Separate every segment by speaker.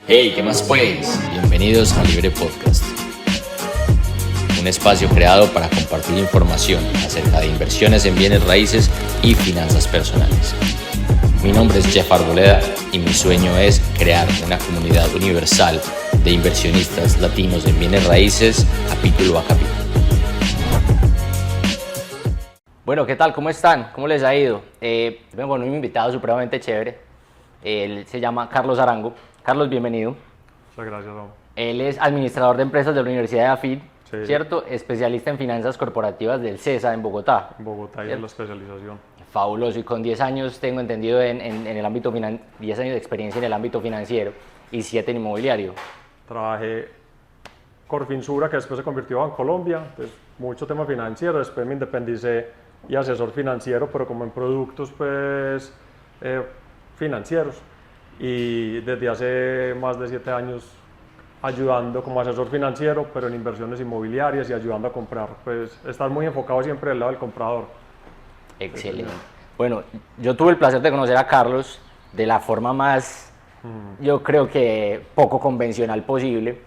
Speaker 1: Hey, ¿qué más pues? Bienvenidos a Libre Podcast, un espacio creado para compartir información acerca de inversiones en bienes raíces y finanzas personales. Mi nombre es Jeff Arboleda y mi sueño es crear una comunidad universal de inversionistas latinos en bienes raíces, capítulo a capítulo. Bueno, ¿qué tal? ¿Cómo están? ¿Cómo les ha ido? Tengo un invitado supremamente chévere. Él se llama Carlos Arango. Carlos, bienvenido.
Speaker 2: Muchas gracias, Rom.
Speaker 1: Él es administrador de empresas de la Universidad de AFIT,
Speaker 2: Sí.
Speaker 1: ¿cierto? Especialista en finanzas corporativas del CESA en Bogotá.
Speaker 2: En Bogotá y
Speaker 1: ¿Cierto?
Speaker 2: es la especialización.
Speaker 1: Fabuloso, y con 10 años tengo entendido en el ámbito 10 años de experiencia en el ámbito financiero y 7 en inmobiliario.
Speaker 2: Trabajé Corfinsura, que después se convirtió en Colombia, entonces mucho tema financiero, después me independicé y asesor financiero, pero como en productos pues financieros. Y desde hace más de 7 años ayudando como asesor financiero, pero en inversiones inmobiliarias y ayudando a comprar, pues estar muy enfocado siempre del lado del comprador.
Speaker 1: Excelente. Bueno, yo tuve el placer de conocer a Carlos de la forma más, yo creo que poco convencional posible,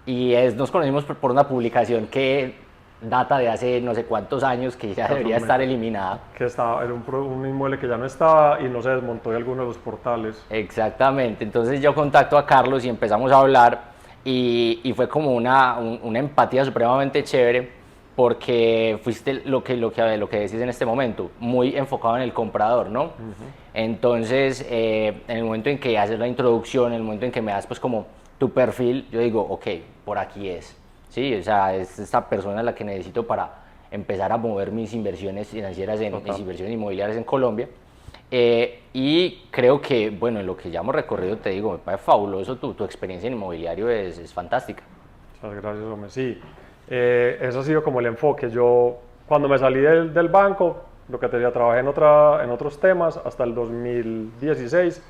Speaker 1: y nos conocimos por una publicación que data de hace no sé cuántos años, que ya debería estar eliminada.
Speaker 2: Que estaba, era un inmueble que ya no estaba y no se desmontó de alguno de los portales.
Speaker 1: Exactamente, entonces yo contacto a Carlos y empezamos a hablar y fue como una empatía supremamente chévere, porque fuiste lo que decís en este momento, muy enfocado en el comprador, ¿no? Entonces, en el momento en que haces la introducción, en el momento en que me das pues como tu perfil, yo digo, ok, por aquí es, ¿sí? O sea, es esta persona la que necesito para empezar a mover mis inversiones financieras, mis inversiones inmobiliarias en Colombia. Y creo que, bueno, en lo que ya hemos recorrido, te digo, me parece fabuloso, tu experiencia en inmobiliario es fantástica.
Speaker 2: Muchas gracias, hombre. Sí, ese ha sido como el enfoque. Yo, cuando me salí del banco, lo que te decía, trabajé en otros temas hasta el 2016,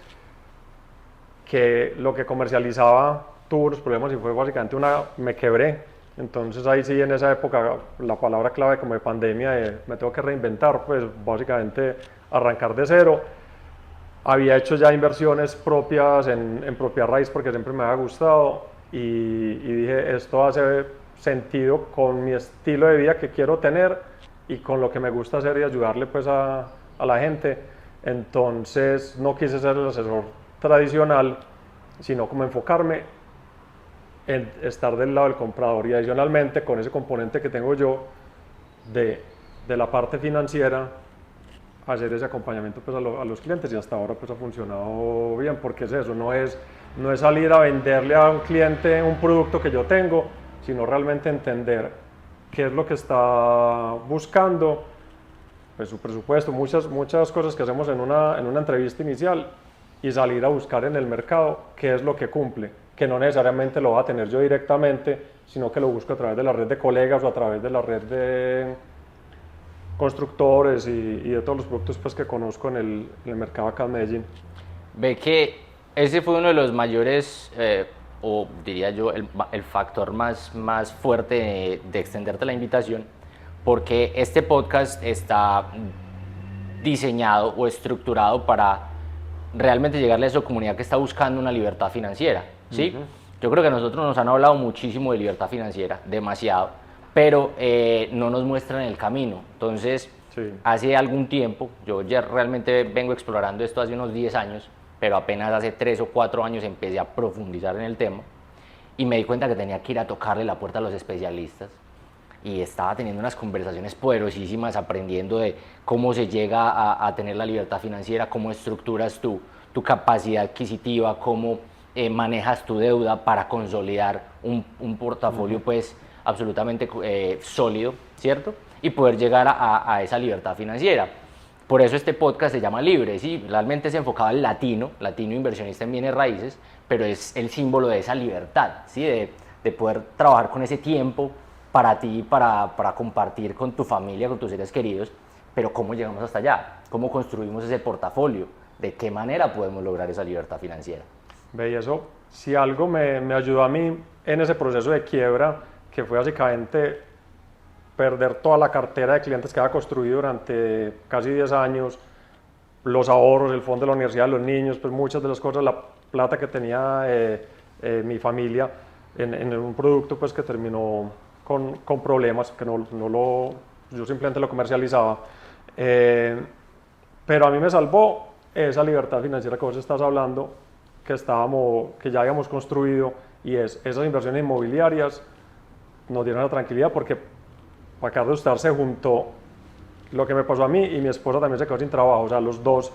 Speaker 2: que lo que comercializaba tuvo unos problemas y fue básicamente me quebré. Entonces ahí sí, en esa época, la palabra clave como de pandemia, me tengo que reinventar, pues básicamente arrancar de cero. Había hecho ya inversiones propias en propiedad raíz porque siempre me había gustado y dije, esto hace sentido con mi estilo de vida que quiero tener y con lo que me gusta hacer y ayudarle pues a la gente. Entonces no quise ser el asesor tradicional, sino como enfocarme en estar del lado del comprador y adicionalmente con ese componente que tengo yo de la parte financiera, hacer ese acompañamiento pues a los clientes, y hasta ahora pues ha funcionado bien, porque es eso, no es salir a venderle a un cliente un producto que yo tengo, sino realmente entender qué es lo que está buscando, pues su presupuesto, muchas cosas que hacemos en una entrevista inicial, y salir a buscar en el mercado qué es lo que cumple, que no necesariamente lo va a tener yo directamente, sino que lo busco a través de la red de colegas o a través de la red de constructores y de todos los productos pues, que conozco en el mercado acá en Medellín.
Speaker 1: Ve que ese fue uno de los mayores, o diría yo, el factor más fuerte de extenderte la invitación, porque este podcast está diseñado o estructurado para realmente llegarle a esa comunidad que está buscando una libertad financiera, ¿sí? Yo creo que a nosotros nos han hablado muchísimo de libertad financiera, demasiado, pero no nos muestran el camino. Entonces, sí, hace algún tiempo, yo ya realmente vengo explorando esto hace unos 10 años, pero apenas hace 3 o 4 años empecé a profundizar en el tema y me di cuenta que tenía que ir a tocarle la puerta a los especialistas, y estaba teniendo unas conversaciones poderosísimas, aprendiendo de cómo se llega a tener la libertad financiera, cómo estructuras tu capacidad adquisitiva, cómo manejas tu deuda para consolidar un portafolio pues absolutamente sólido, ¿cierto? Y poder llegar a esa libertad financiera. Por eso este podcast se llama Libre, ¿sí? Realmente es enfocado al latino inversionista en bienes raíces, pero es el símbolo de esa libertad, ¿sí? De poder trabajar con ese tiempo para ti, para compartir con tu familia, con tus seres queridos, pero ¿cómo llegamos hasta allá? ¿Cómo construimos ese portafolio? ¿De qué manera podemos lograr esa libertad financiera?
Speaker 2: Ve, y eso, si algo me ayudó a mí en ese proceso de quiebra, que fue básicamente perder toda la cartera de clientes que había construido durante casi 10 años, los ahorros, el fondo de la universidad de los niños, pues muchas de las cosas, la plata que tenía mi familia en un producto pues que terminó con problemas, que yo simplemente lo comercializaba. Pero a mí me salvó esa libertad financiera que vos estás hablando, que ya habíamos construido, y esas inversiones inmobiliarias nos dieron la tranquilidad porque para Carlos Star se juntó lo que me pasó a mí y mi esposa también se quedó sin trabajo. O sea, los dos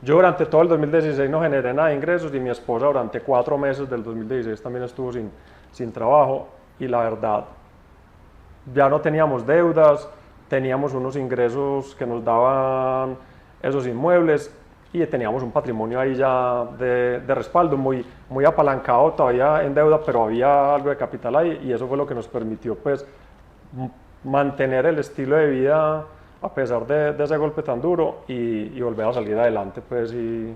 Speaker 2: yo durante todo el 2016 no generé nada de ingresos y mi esposa durante 4 meses del 2016 también estuvo sin trabajo, y la verdad ya no teníamos deudas, teníamos unos ingresos que nos daban esos inmuebles y teníamos un patrimonio ahí ya de respaldo, muy apalancado todavía en deuda, pero había algo de capital ahí, y eso fue lo que nos permitió pues mantener el estilo de vida a pesar de ese golpe tan duro, y volver a salir adelante pues y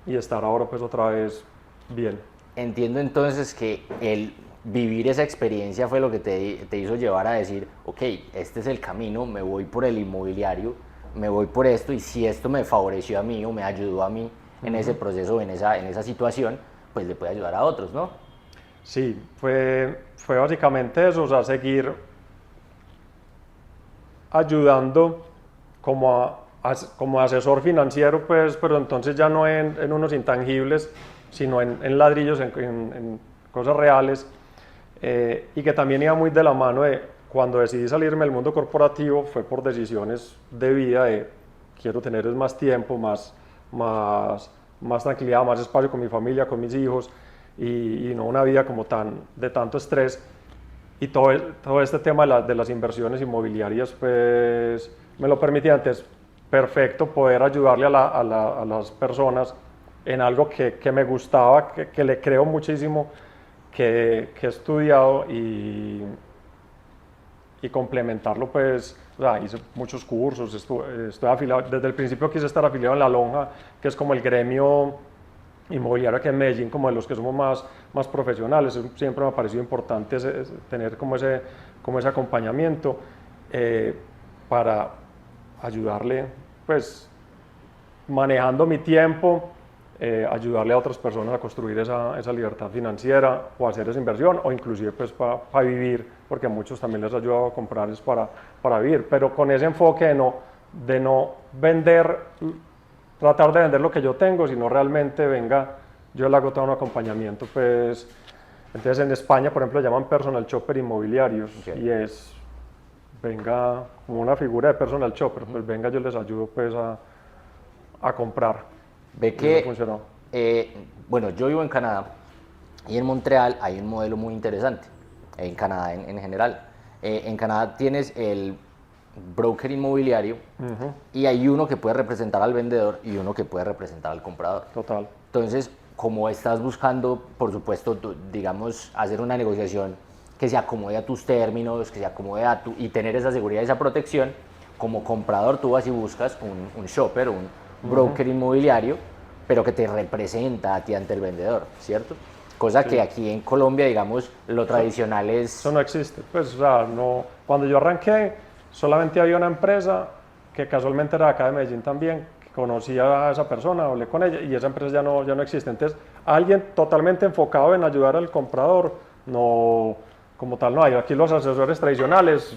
Speaker 2: estar ahora pues otra vez bien.
Speaker 1: Entiendo entonces que el vivir esa experiencia fue lo que te hizo llevar a decir, ok, este es el camino, me voy por el inmobiliario, me voy por esto, y si esto me favoreció a mí o me ayudó a mí en ese proceso, en esa situación, pues le puede ayudar a otros, ¿no?
Speaker 2: Sí, fue básicamente eso, o sea, seguir ayudando como asesor financiero, pues, pero entonces ya no en unos intangibles, sino en ladrillos, en cosas reales, y que también iba muy de la mano de cuando decidí salirme del mundo corporativo, fue por decisiones de vida, de quiero tener más tiempo, más tranquilidad, más espacio con mi familia, con mis hijos, y no una vida como de tanto estrés. Y todo este tema de las inversiones inmobiliarias pues me lo permitía. Antes perfecto poder ayudarle a las personas en algo que me gustaba, que le creo muchísimo, que he estudiado, y complementarlo pues, o sea, hice muchos cursos, estoy afiliado, desde el principio quise estar afiliado en La Lonja, que es como el gremio inmobiliario aquí en Medellín, como de los que somos más profesionales. Siempre me ha parecido importante tener como ese acompañamiento, para ayudarle, pues, manejando mi tiempo, ayudarle a otras personas a construir esa libertad financiera o hacer esa inversión, o inclusive pues para vivir, porque a muchos también les ha ayudado a comprar es para vivir, pero con ese enfoque de no vender, tratar de vender lo que yo tengo, sino realmente yo le hago todo un acompañamiento, pues. Entonces en España, por ejemplo, llaman personal shopper inmobiliarios, okay. Y venga, como una figura de personal shopper, pues venga, yo les ayudo pues a comprar.
Speaker 1: Ve que, bueno, yo vivo en Canadá, y en Montreal hay un modelo muy interesante, en Canadá en general. En Canadá tienes el broker inmobiliario, y hay uno que puede representar al vendedor y uno que puede representar al comprador.
Speaker 2: Total.
Speaker 1: Entonces, como estás buscando, por supuesto, digamos, hacer una negociación que se acomode a tus términos, que se acomode y tener esa seguridad y esa protección, como comprador tú vas y buscas un shopper, un broker inmobiliario, pero que te representa a ti ante el vendedor, ¿cierto? Cosa que aquí en Colombia, digamos, lo tradicional es...
Speaker 2: Eso no existe. Pues, o sea, no, cuando yo arranqué, solamente había una empresa que casualmente era de acá de Medellín también, que conocía a esa persona, hablé con ella, y esa empresa ya no existe. Entonces, alguien totalmente enfocado en ayudar al comprador, no, como tal no hay. Aquí los asesores tradicionales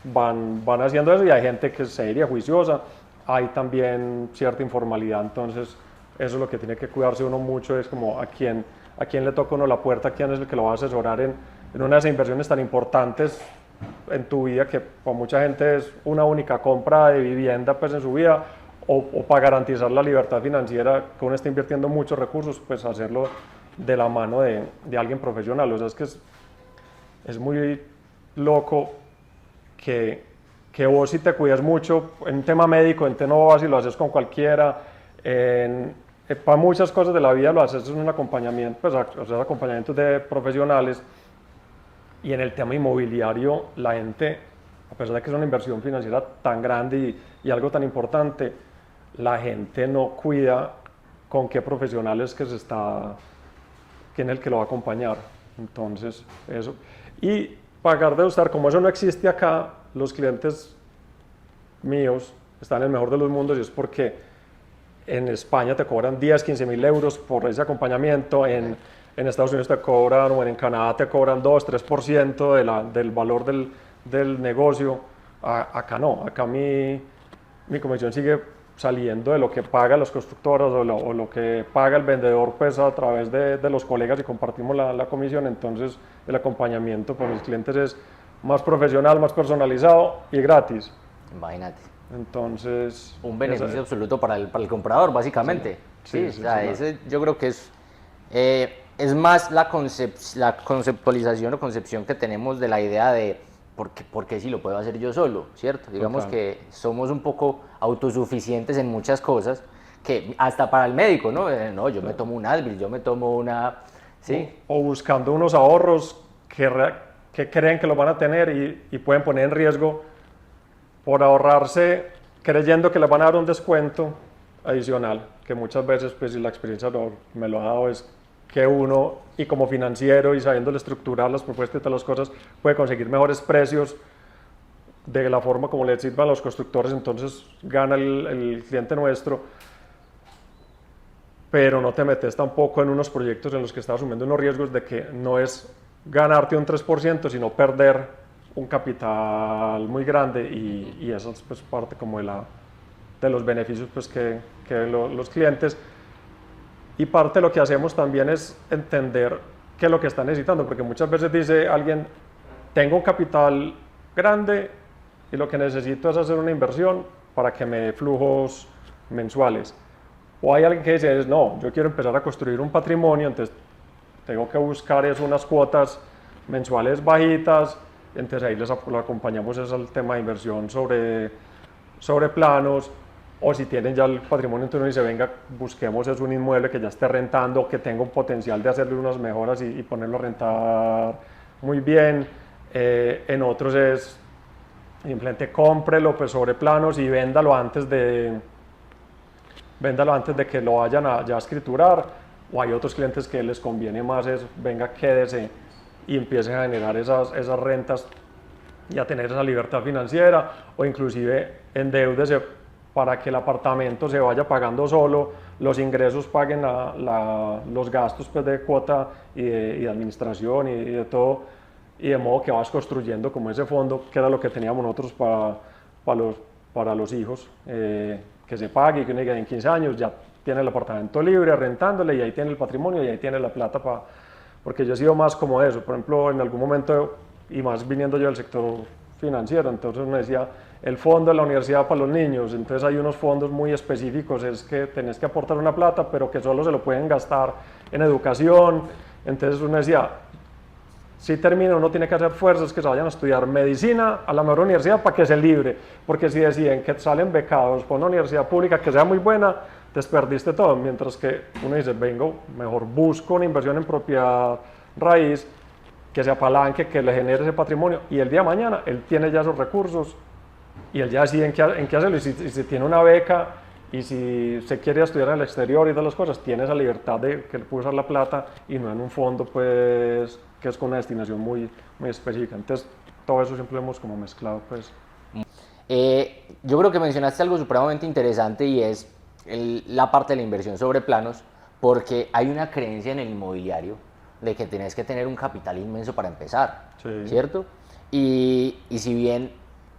Speaker 2: van haciendo eso, y hay gente que es seria, juiciosa. Hay también cierta informalidad, entonces eso es lo que tiene que cuidarse uno mucho, es como a quién le toca uno la puerta, quién es el que lo va a asesorar en una de esas inversiones tan importantes en tu vida, que para mucha gente es una única compra de vivienda pues en su vida, o para garantizar la libertad financiera, que uno está invirtiendo muchos recursos, pues hacerlo de la mano de alguien profesional. O sea, es que es muy loco que vos, si te cuidas mucho en un tema médico, no vas y lo haces con cualquiera, para muchas cosas de la vida lo haces en un acompañamiento, pues haces acompañamientos de profesionales, y en el tema inmobiliario la gente, a pesar de que es una inversión financiera tan grande y algo tan importante, la gente no cuida con qué profesionales quién es el que lo va a acompañar. Entonces, eso. Y pagar de usar, como eso no existe acá, los clientes míos están en el mejor de los mundos, y es porque en España te cobran 10, 15 mil euros por ese acompañamiento, en Estados Unidos te cobran, o en Canadá te cobran 2, 3% del valor del negocio. Acá no, acá mi comisión sigue saliendo de lo que pagan los constructores o lo que paga el vendedor pues a través de los colegas y compartimos la comisión. Entonces el acompañamiento para mis clientes es más profesional, más personalizado y gratis.
Speaker 1: Imagínate.
Speaker 2: Entonces...
Speaker 1: Un beneficio absoluto para el comprador, básicamente. Sí, o sea, ese yo creo que es más la conceptualización o concepción que tenemos de la idea de por qué si lo puedo hacer yo solo, ¿cierto? Digamos que somos un poco autosuficientes en muchas cosas, que hasta para el médico, ¿no? No, yo me tomo un Advil, yo me tomo una... ¿sí?
Speaker 2: O buscando unos ahorros que creen que lo van a tener y pueden poner en riesgo por ahorrarse creyendo que les van a dar un descuento adicional, que muchas veces, pues, y la experiencia me lo ha dado, es que uno, y como financiero y sabiéndole estructurar las propuestas y todas las cosas, puede conseguir mejores precios de la forma como le sirvan a los constructores, entonces gana el cliente nuestro, pero no te metes tampoco en unos proyectos en los que estás asumiendo unos riesgos de que no es ganarte un 3%, sino perder un capital muy grande, y eso es pues parte como de los beneficios pues que los clientes. Y parte de lo que hacemos también es entender qué es lo que están necesitando, porque muchas veces dice alguien, tengo un capital grande y lo que necesito es hacer una inversión para que me dé flujos mensuales. O hay alguien que dice, no, yo quiero empezar a construir un patrimonio, entonces tengo que buscar unas cuotas mensuales bajitas, entonces ahí les acompañamos al tema de inversión sobre planos. O si tienen ya el patrimonio, entonces uno dice, venga, busquemos un inmueble que ya esté rentando, que tenga un potencial de hacerle unas mejoras y ponerlo a rentar muy bien. En otros es, simplemente cómprelo pues sobre planos y véndalo antes de que lo vayan a ya escriturar. O hay otros clientes que les conviene más venga, quédese y empiece a generar esas rentas y a tener esa libertad financiera, o inclusive endeúdese para que el apartamento se vaya pagando solo, los ingresos paguen los gastos pues, de cuota y de administración y de todo, y de modo que vas construyendo como ese fondo, que era lo que teníamos nosotros para los hijos, que se pague, y que uno diga en 15 años ya tiene el apartamento libre, rentándole, y ahí tiene el patrimonio, y ahí tiene la plata porque yo he sido más como eso. Por ejemplo, en algún momento, y más viniendo yo del sector financiero, entonces me decía, el fondo de la universidad para los niños, entonces hay unos fondos muy específicos, es que tenés que aportar una plata, pero que solo se lo pueden gastar en educación. Entonces uno decía, si termina, uno tiene que hacer fuerzas que se vayan a estudiar medicina a la mejor universidad para que se libre, porque si deciden que salen becados por una universidad pública que sea muy buena, desperdiste todo, mientras que uno dice, vengo, mejor busco una inversión en propiedad raíz, que se apalanque, que le genere ese patrimonio, y el día de mañana él tiene ya esos recursos, y él ya decide en qué hacerlo, y si tiene una beca, y si se quiere estudiar en el exterior y todas las cosas, tiene esa libertad de que él puede usar la plata, y no en un fondo pues que es con una destinación muy, muy específica. Entonces todo eso siempre lo hemos como mezclado pues.
Speaker 1: Yo creo que mencionaste algo supremamente interesante, y es la parte de la inversión sobre planos, porque hay una creencia en el inmobiliario de que tenés que tener un capital inmenso para empezar,
Speaker 2: Sí.
Speaker 1: ¿cierto? Y si bien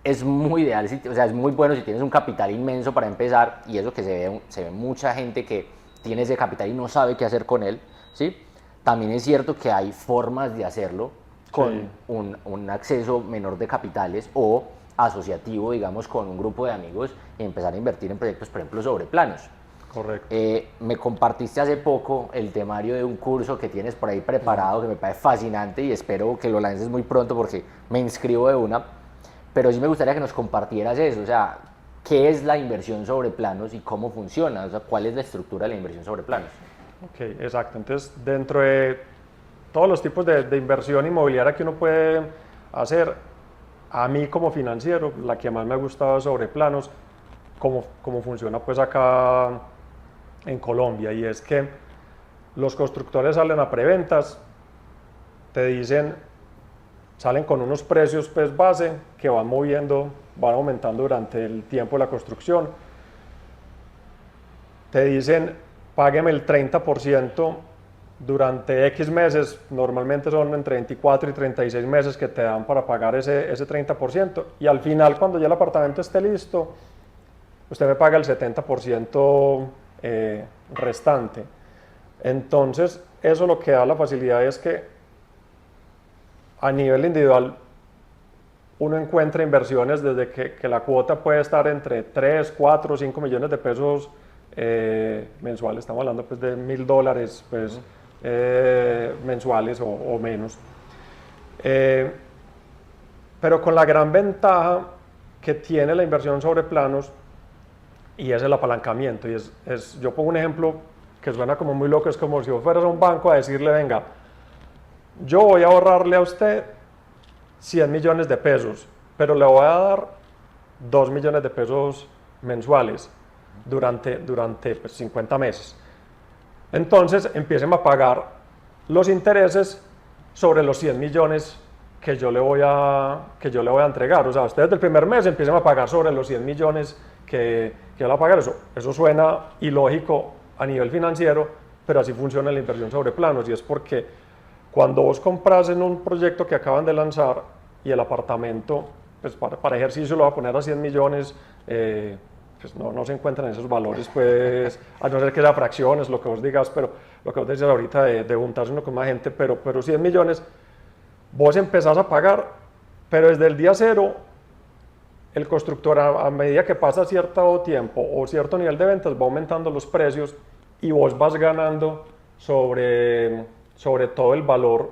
Speaker 1: es muy ideal, o sea, es muy bueno si tienes un capital inmenso para empezar, y eso que se ve mucha gente que tiene ese capital y no sabe qué hacer con él, ¿sí? También es cierto que hay formas de hacerlo con
Speaker 2: Sí.
Speaker 1: un acceso menor de capitales o asociativo, digamos, con un grupo de amigos, y empezar a invertir en proyectos, por ejemplo, sobre planos.
Speaker 2: Correcto.
Speaker 1: Me compartiste hace poco el temario de un curso que tienes por ahí preparado, que me parece fascinante, y espero que lo lances muy pronto porque me inscribo de una. Pero sí me gustaría que nos compartieras eso, o sea, ¿qué es la inversión sobre planos y cómo funciona? O sea, ¿cuál es la estructura de la inversión sobre planos?
Speaker 2: Ok, exacto. Entonces, dentro de todos los tipos de inversión inmobiliaria que uno puede hacer, a mí como financiero, la que más me ha gustado sobre planos, cómo funciona pues acá en Colombia, y es que los constructores salen a preventas, te dicen, salen con unos precios pues base que van moviendo, van aumentando durante el tiempo de la construcción, te dicen, págueme el 30% durante X meses, normalmente son entre 24 y 36 meses que te dan para pagar ese 30%, y al final, cuando ya el apartamento esté listo, usted me paga el 70% restante. Entonces, eso lo que da la facilidad es que a nivel individual uno encuentra inversiones desde que la cuota puede estar entre 3, 4, 5 millones de pesos mensuales, estamos hablando pues de $1.000 pues, mensuales o menos. Pero con la gran ventaja que tiene la inversión sobre planos, y es el apalancamiento. Yo pongo un ejemplo que suena como muy loco, es como si vos fueras a un banco a decirle, venga, yo voy a ahorrarle a usted 100 millones de pesos, pero le voy a dar 2 millones de pesos mensuales durante pues, 50 meses. Entonces empiecen a pagar los intereses sobre los 100 millones que yo le voy a entregar. O sea, ustedes del primer mes empiecen a pagar sobre los 100 millones que yo le voy a pagar. Eso suena ilógico a nivel financiero, pero así funciona la inversión sobre planos, y es porque cuando vos compras en un proyecto que acaban de lanzar y el apartamento, pues para ejercicio lo va a poner a 100 millones, pues no se encuentran esos valores, pues, a no ser que sea fracciones, lo que vos digas, pero lo que vos decías ahorita de juntarse uno con más gente, pero 100 millones, vos empezás a pagar, pero desde el día cero, el constructor a medida que pasa cierto tiempo o cierto nivel de ventas va aumentando los precios y vos vas ganando sobre todo el valor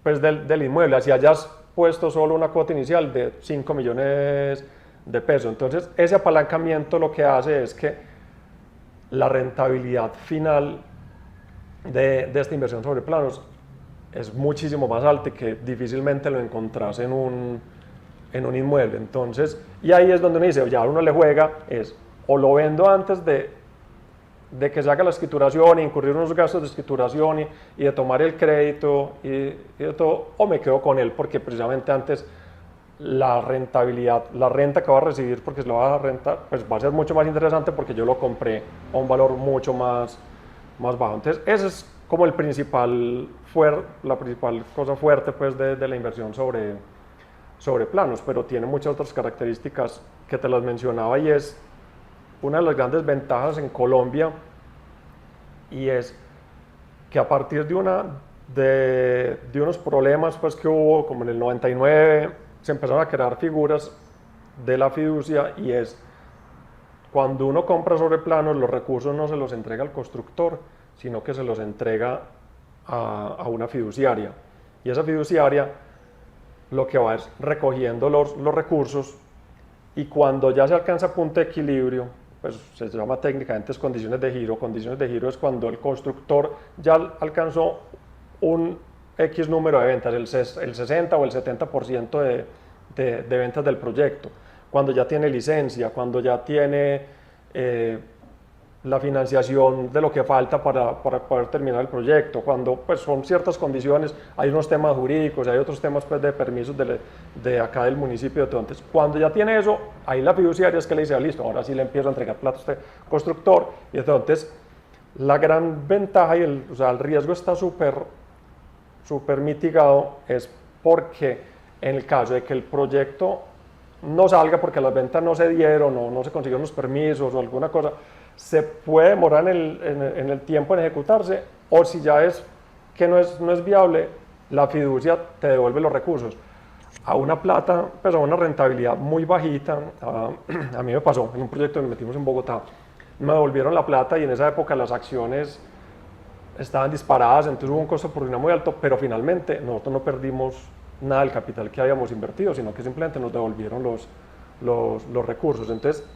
Speaker 2: pues, del inmueble, así hayas puesto solo una cuota inicial de 5 millones de pesos. Entonces, ese apalancamiento lo que hace es que la rentabilidad final de esta inversión sobre planos es muchísimo más alta y que difícilmente lo encontrás en un inmueble. Entonces, y ahí es donde uno dice, ya uno le juega, es o lo vendo antes de que se haga la escrituración e incurrir unos gastos de escrituración y de tomar el crédito y de todo, o me quedo con él porque precisamente antes la rentabilidad, la renta que va a recibir porque se lo va a rentar, pues va a ser mucho más interesante porque yo lo compré a un valor mucho más bajo. Entonces, ese es como la principal cosa fuerte pues de la inversión sobre planos, pero tiene muchas otras características que te las mencionaba, y es una de las grandes ventajas en Colombia, y es que a partir de unos problemas pues, que hubo, como en el 99, se empezaron a crear figuras de la fiducia, y es cuando uno compra sobre planos, los recursos no se los entrega al constructor, sino que se los entrega a una fiduciaria, y esa fiduciaria lo que va es recogiendo los recursos, y cuando ya se alcanza punto de equilibrio, pues se llama técnicamente condiciones de giro. Condiciones de giro es cuando el constructor ya alcanzó un X número de ventas, el 60 o el 70% de ventas del proyecto, cuando ya tiene licencia, cuando ya tiene la financiación de lo que falta para poder terminar el proyecto, cuando pues son ciertas condiciones, hay unos temas jurídicos, hay otros temas pues de permisos de acá del municipio. Entonces, cuando ya tiene eso, ahí la fiduciaria es que le dice, listo, ahora sí le empiezo a entregar plata a este constructor, y entonces la gran ventaja y o sea, el riesgo está súper mitigado, es porque en el caso de que el proyecto no salga porque las ventas no se dieron o no se consiguieron los permisos o alguna cosa, se puede demorar en el tiempo en ejecutarse, o si ya es que no es viable, la fiducia te devuelve los recursos a una plata, pues a una rentabilidad muy bajita. A mí me pasó en un proyecto que metimos en Bogotá, me devolvieron la plata y en esa época las acciones estaban disparadas, entonces hubo un costo por oportunidad muy alto, pero finalmente nosotros no perdimos nada del capital que habíamos invertido, sino que simplemente nos devolvieron los recursos. Entonces,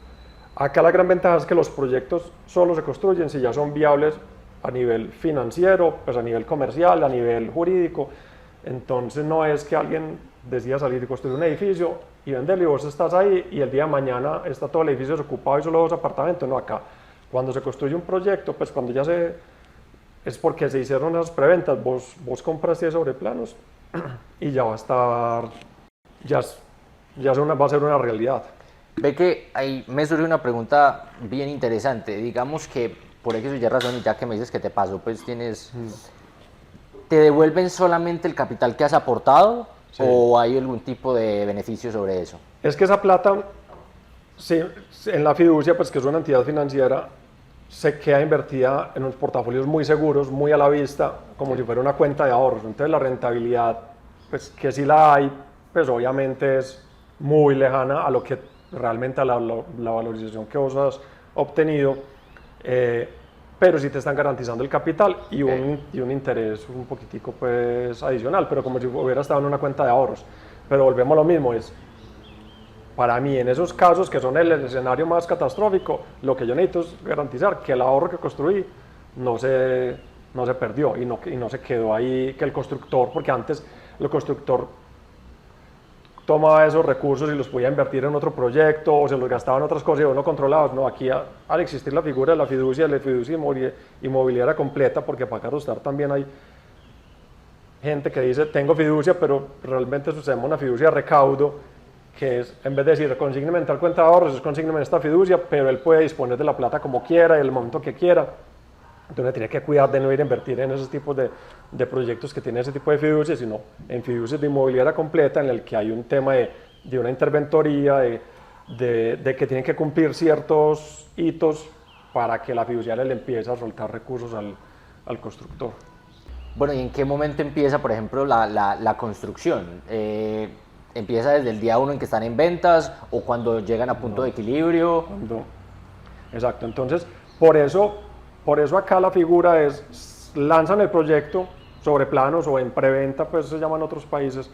Speaker 2: acá la gran ventaja es que los proyectos solo se construyen si ya son viables a nivel financiero, pues a nivel comercial, a nivel jurídico. Entonces no es que alguien decida salir y construir un edificio y venderlo y vos estás ahí y el día de mañana está todo el edificio desocupado y solo 2 apartamentos. No, acá cuando se construye un proyecto, pues cuando ya es porque se hicieron esas preventas, vos compraste sobre planos y ya va a estar, va a ser una realidad.
Speaker 1: Ve que ahí me surge una pregunta bien interesante. Digamos que por X o Y razón, y ya que me dices que te pasó, pues tienes... ¿Te devuelven solamente el capital que has aportado
Speaker 2: Sí.
Speaker 1: o hay algún tipo de beneficio sobre eso?
Speaker 2: Es que esa plata, sí, en la fiducia, pues que es una entidad financiera, se queda invertida en unos portafolios muy seguros, muy a la vista, como si fuera una cuenta de ahorros. Entonces la rentabilidad, pues que sí la hay, pues obviamente es muy lejana a lo que realmente a la valorización que vos has obtenido, pero sí te están garantizando el capital y un interés un poquitico pues adicional, pero como si hubiera estado en una cuenta de ahorros. Pero volvemos a lo mismo, es para mí, en esos casos que son el escenario más catastrófico, lo que yo necesito es garantizar que el ahorro que construí no se, no se perdió y no se quedó ahí, que el constructor, porque antes el constructor tomaba esos recursos y los podía invertir en otro proyecto o se los gastaba en otras cosas y vos no controlabas. No, aquí al existir la figura de la fiducia inmobiliaria completa, porque para Carrostar también hay gente que dice tengo fiducia, pero realmente sucede una fiducia de recaudo, que es, en vez de decir consígneme en tal cuenta de ahorros, es consígneme en esta fiducia, pero él puede disponer de la plata como quiera y el momento que quiera. Entonces tiene que cuidar de no ir a invertir en esos tipos de proyectos que tienen ese tipo de fiducias, sino en fiducias de inmobiliaria completa, en el que hay un tema de una interventoría, de que tienen que cumplir ciertos hitos para que la fiduciaria le empiece a soltar recursos al constructor.
Speaker 1: Bueno, ¿y en qué momento empieza, por ejemplo, la construcción? ¿Empieza desde el día uno en que están en ventas o cuando llegan a punto de equilibrio?
Speaker 2: Exacto, entonces por eso acá la figura es, lanzan el proyecto sobre planos o en preventa, pues se llaman en otros países,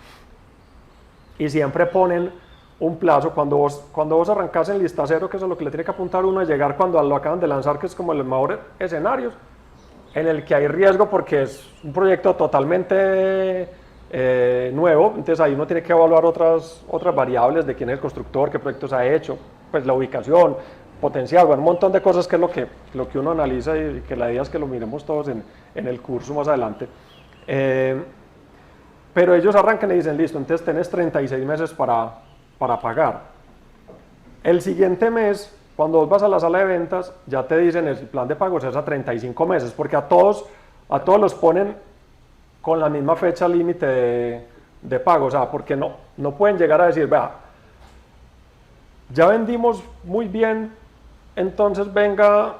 Speaker 2: y siempre ponen un plazo. Cuando vos arrancás en lista cero, que es a lo que le tiene que apuntar uno, a llegar cuando lo acaban de lanzar, que es como el mejor escenario, en el que hay riesgo porque es un proyecto totalmente nuevo, entonces ahí uno tiene que evaluar otras variables de quién es el constructor, qué proyectos ha hecho, pues la ubicación, potencial, bueno, un montón de cosas que es lo que uno analiza y que la idea es que lo miremos todos en el curso más adelante. Pero ellos arrancan y dicen, listo, entonces tenés 36 meses para pagar. El siguiente mes, cuando vos vas a la sala de ventas, ya te dicen el plan de pagos es a 35 meses, porque a todos los ponen con la misma fecha límite de pago, o sea, porque no pueden llegar a decir, vea, ya vendimos muy bien, entonces venga,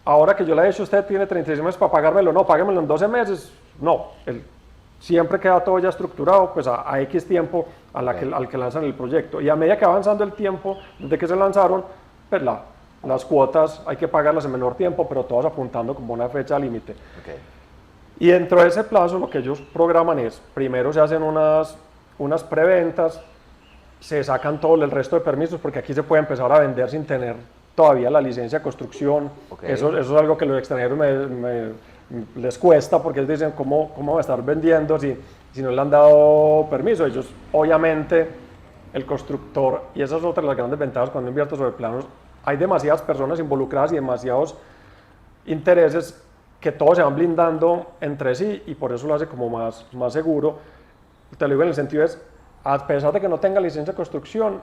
Speaker 2: ahora que yo le he hecho, usted tiene 36 meses para pagármelo, no, páguemelo en 12 meses, no, siempre queda todo ya estructurado, pues a X tiempo al que lanzan el proyecto, y a medida que va avanzando el tiempo, desde que se lanzaron, pues las cuotas hay que pagarlas en menor tiempo, pero todas apuntando como una fecha límite.
Speaker 1: Okay.
Speaker 2: Y dentro de ese plazo lo que ellos programan es, primero se hacen unas preventas, se sacan todo el resto de permisos, porque aquí se puede empezar a vender sin tener todavía la licencia de construcción. Okay. Eso es algo que los extranjeros les cuesta, porque ellos dicen, ¿cómo va a estar vendiendo si no le han dado permiso? Ellos, obviamente, el constructor, y esa es otra de las grandes ventajas cuando invierto sobre planos, hay demasiadas personas involucradas y demasiados intereses que todos se van blindando entre sí y por eso lo hace como más seguro. Te lo digo en el sentido es, a pesar de que no tenga licencia de construcción,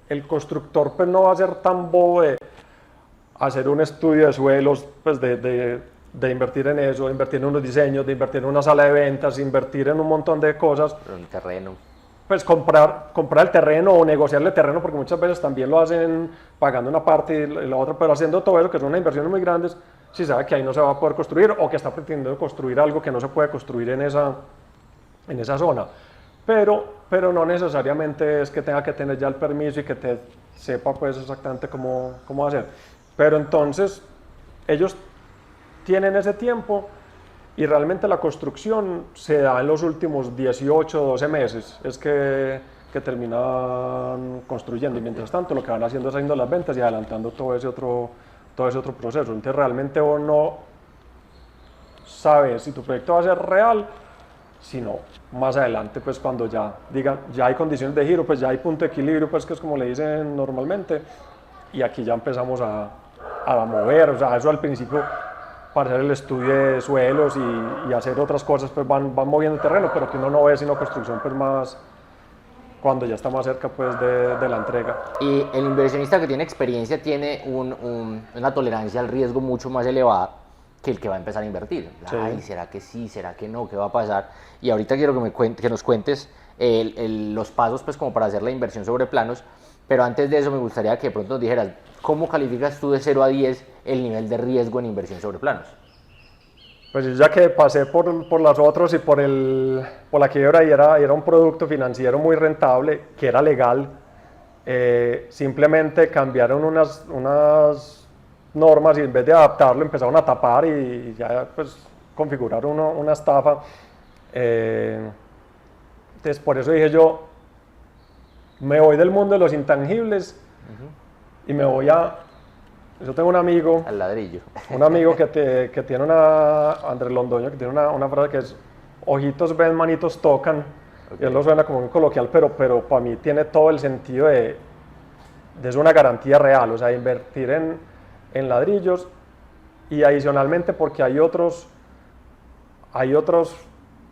Speaker 2: el constructor pues no va a ser tan bobo de hacer un estudio de suelos, pues de invertir en eso, de invertir en unos diseños, de invertir en una sala de ventas, invertir en un montón de cosas.
Speaker 1: En terreno.
Speaker 2: Pues comprar el terreno o negociarle el terreno, porque muchas veces también lo hacen pagando una parte y la otra, pero haciendo todo eso, que son unas inversiones muy grandes, si sabe que ahí no se va a poder construir o que está pretendiendo construir algo que no se puede construir en esa zona. Pero no necesariamente es que tenga que tener ya el permiso y que te sepa pues exactamente cómo hacer. Pero entonces ellos tienen ese tiempo y realmente la construcción se da en los últimos 18 o 12 meses, es que terminan construyendo, y mientras tanto lo que van haciendo es haciendo las ventas y adelantando todo ese otro proceso. Entonces realmente vos no sabes si tu proyecto va a ser real, sino más adelante, pues cuando ya digan, ya hay condiciones de giro, pues ya hay punto de equilibrio, pues que es como le dicen normalmente, y aquí ya empezamos a mover, o sea, eso al principio para hacer el estudio de suelos y hacer otras cosas, pues van moviendo el terreno, pero que uno no ve sino construcción pues más cuando ya está más cerca pues de la entrega.
Speaker 1: Y el inversionista que tiene experiencia tiene una tolerancia al riesgo mucho más elevada que el que va a empezar a invertir.
Speaker 2: Sí.
Speaker 1: Ay, ¿será que sí? ¿Será que no? ¿Qué va a pasar? Y ahorita quiero que nos cuentes los pasos pues como para hacer la inversión sobre planos, pero antes de eso me gustaría que de pronto nos dijeras, ¿cómo calificas tú de 0 a 10 el nivel de riesgo en inversión sobre planos?
Speaker 2: Pues ya que pasé por las otras y por la quiebra y era un producto financiero muy rentable, que era legal, simplemente cambiaron unas normas y en vez de adaptarlo empezaron a tapar y ya pues configuraron una estafa. Entonces por eso dije yo, me voy del mundo de los intangibles y me voy a... Yo tengo un amigo...
Speaker 1: Al ladrillo.
Speaker 2: Un amigo que tiene Andrés Londoño, que tiene una frase que es ojitos ven, manitos tocan. Okay. Y él lo suena como un coloquial, pero para mí tiene todo el sentido de es una garantía real, o sea, invertir en ladrillos y adicionalmente porque hay otros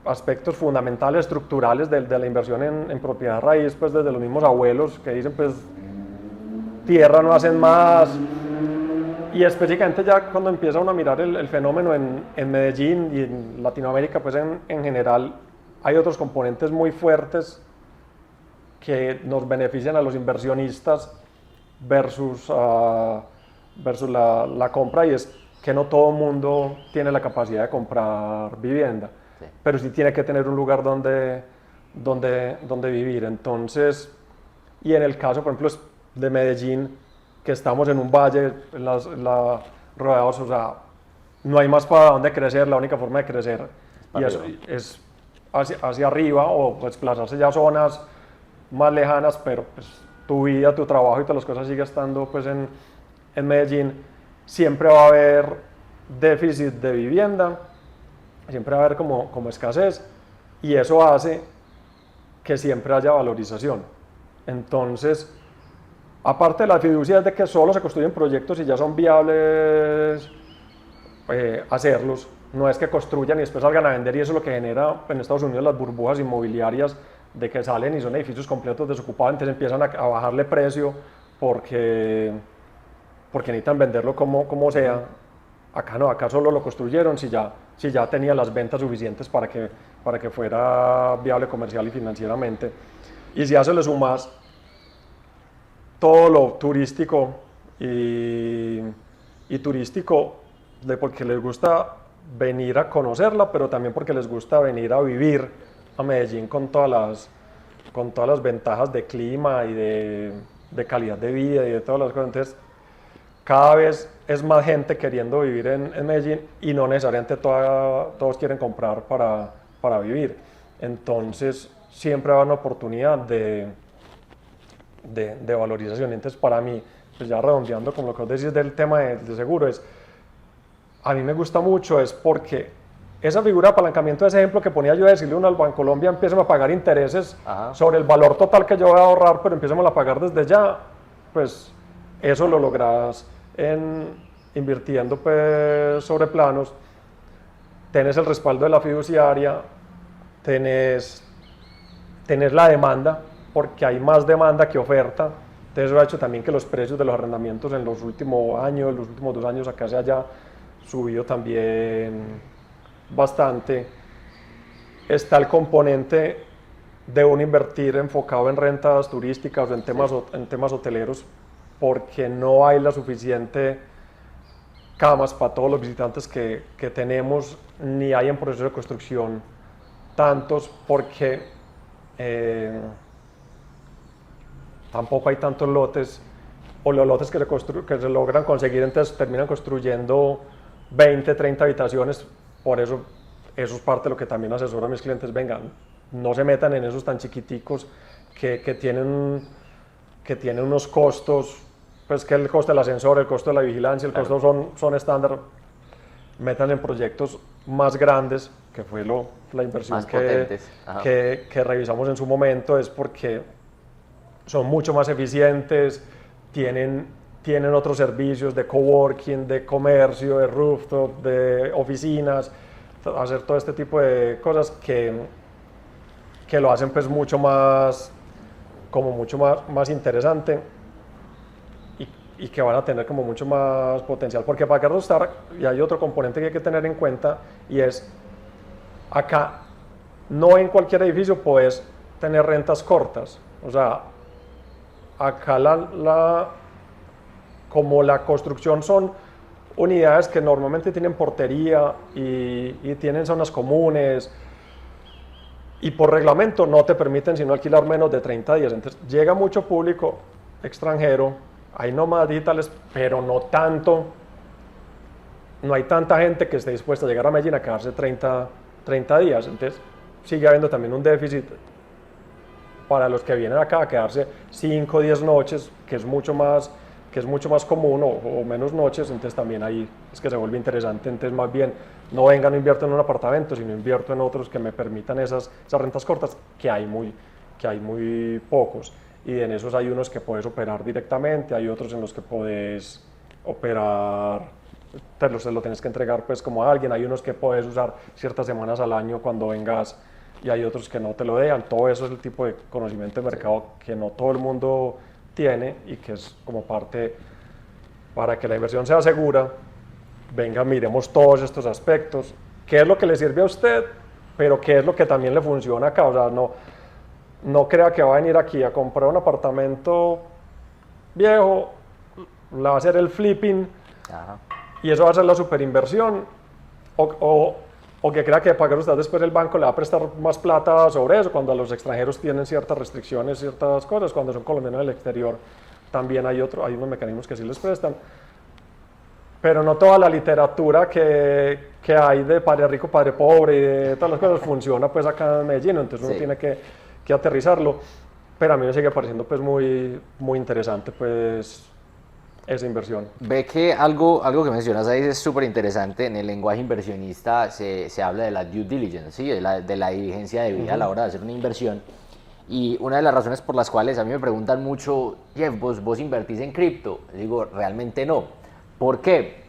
Speaker 2: aspectos fundamentales, estructurales de la inversión en propiedad raíz, pues desde los mismos abuelos que dicen pues tierra no hacen más. Y específicamente ya cuando empieza uno a mirar el fenómeno en Medellín y en Latinoamérica, pues en general hay otros componentes muy fuertes que nos benefician a los inversionistas versus la compra, y es que no todo el mundo tiene la capacidad de comprar vivienda, sí, pero sí tiene que tener un lugar donde vivir. Entonces, y en el caso, por ejemplo, de Medellín, que estamos en un valle, rodeados, o sea, no hay más para dónde crecer, la única forma de crecer es hacia arriba o desplazarse ya a zonas más lejanas, pero pues tu vida, tu trabajo y todas las cosas sigue estando pues en Medellín. Siempre va a haber déficit de vivienda, siempre va a haber como escasez, y eso hace que siempre haya valorización. Entonces, aparte de la fiducia es de que solo se construyen proyectos y ya son viables hacerlos, no es que construyan y después salgan a vender, y eso es lo que genera en Estados Unidos las burbujas inmobiliarias, de que salen y son edificios completos desocupados, entonces empiezan a bajarle precio porque necesitan venderlo como sea. Acá no, acá solo lo construyeron si ya tenía las ventas suficientes para que fuera viable comercial y financieramente. Y si a eso le sumas todo lo turístico y turístico, porque les gusta venir a conocerla, pero también porque les gusta venir a vivir a Medellín con todas las ventajas de clima y de calidad de vida y de todas las cosas. Entonces, cada vez es más gente queriendo vivir en Medellín y no necesariamente todos quieren comprar para vivir. Entonces, siempre va a haber una oportunidad de valorización. Entonces, para mí, pues ya redondeando con lo que vos decís del tema de seguro, a mí me gusta mucho, es porque esa figura de apalancamiento, ese ejemplo que ponía yo de decirle uno al Bancolombia, empiecen a pagar intereses sobre el valor total que yo voy a ahorrar, pero empiecen a pagar desde ya, pues eso lo logras invirtiendo pues, sobre planos. Tenés el respaldo de la fiduciaria, tenés la demanda, porque hay más demanda que oferta. Entonces eso ha hecho también que los precios de los arrendamientos en los últimos años, los últimos 2 años acá se haya subido también bastante. Está el componente de un invertir enfocado en rentas turísticas o en temas hoteleros, porque no hay la suficiente camas para todos los visitantes que tenemos, ni hay en proceso de construcción tantos, porque tampoco hay tantos lotes, o los lotes que se logran conseguir, entonces terminan construyendo 20, 30 habitaciones. Por eso es parte de lo que también asesoro a mis clientes. Vengan, no se metan en esos tan chiquiticos que tienen unos costos, pues que el costo del ascensor, el costo de la vigilancia, el costo son estándar. Metan en proyectos más grandes, que fue la inversión que revisamos en su momento, es porque son mucho más eficientes, tienen otros servicios de coworking, de comercio, de rooftop, de oficinas, hacer todo este tipo de cosas que lo hacen pues mucho más como mucho más interesante y que van a tener como mucho más potencial. Porque para quererlo estar, y hay otro componente que hay que tener en cuenta, y es, acá no en cualquier edificio puedes tener rentas cortas. O sea, acá como la construcción son unidades que normalmente tienen portería y tienen zonas comunes, y por reglamento no te permiten sino alquilar menos de 30 días. Entonces llega mucho público extranjero, hay nómadas digitales, pero no tanto, no hay tanta gente que esté dispuesta a llegar a Medellín a quedarse 30 días. Entonces sigue habiendo también un déficit para los que vienen acá a quedarse 5 o 10 noches, que es mucho más común, o menos noches. Entonces también ahí es que se vuelve interesante. Entonces más bien no venga, no invierto en un apartamento, sino invierto en otros que me permitan esas rentas cortas, que hay muy pocos, y en esos hay unos que puedes operar directamente, hay otros en los que puedes operar, se lo tienes que entregar pues como a alguien, hay unos que puedes usar ciertas semanas al año cuando vengas, y hay otros que no te lo dejan. Todo eso es el tipo de conocimiento de mercado que no todo el mundo tiene, y que es como parte para que la inversión sea segura. Venga, miremos todos estos aspectos, qué es lo que le sirve a usted, pero qué es lo que también le funciona acá. O sea, no crea que va a venir aquí a comprar un apartamento viejo, le va a hacer el flipping,
Speaker 1: Ajá.
Speaker 2: y eso va a ser la superinversión, o que crea que pagar usted después el banco le va a prestar más plata sobre eso, cuando a los extranjeros tienen ciertas restricciones, ciertas cosas. Cuando son colombianos del exterior también hay unos mecanismos que sí les prestan, pero no toda la literatura que hay de padre rico, padre pobre y de todas las cosas funciona pues acá en Medellín. Entonces uno tiene que aterrizarlo, pero a mí me sigue pareciendo pues muy interesante pues esa inversión.
Speaker 1: Ve que algo que mencionas ahí es súper interesante. En el lenguaje inversionista se habla de la due diligence, ¿sí? de la diligencia debida a la hora de hacer una inversión. Y una de las razones por las cuales a mí me preguntan mucho, Jeff, ¿vos invertís en cripto? Digo, realmente no. ¿Por qué?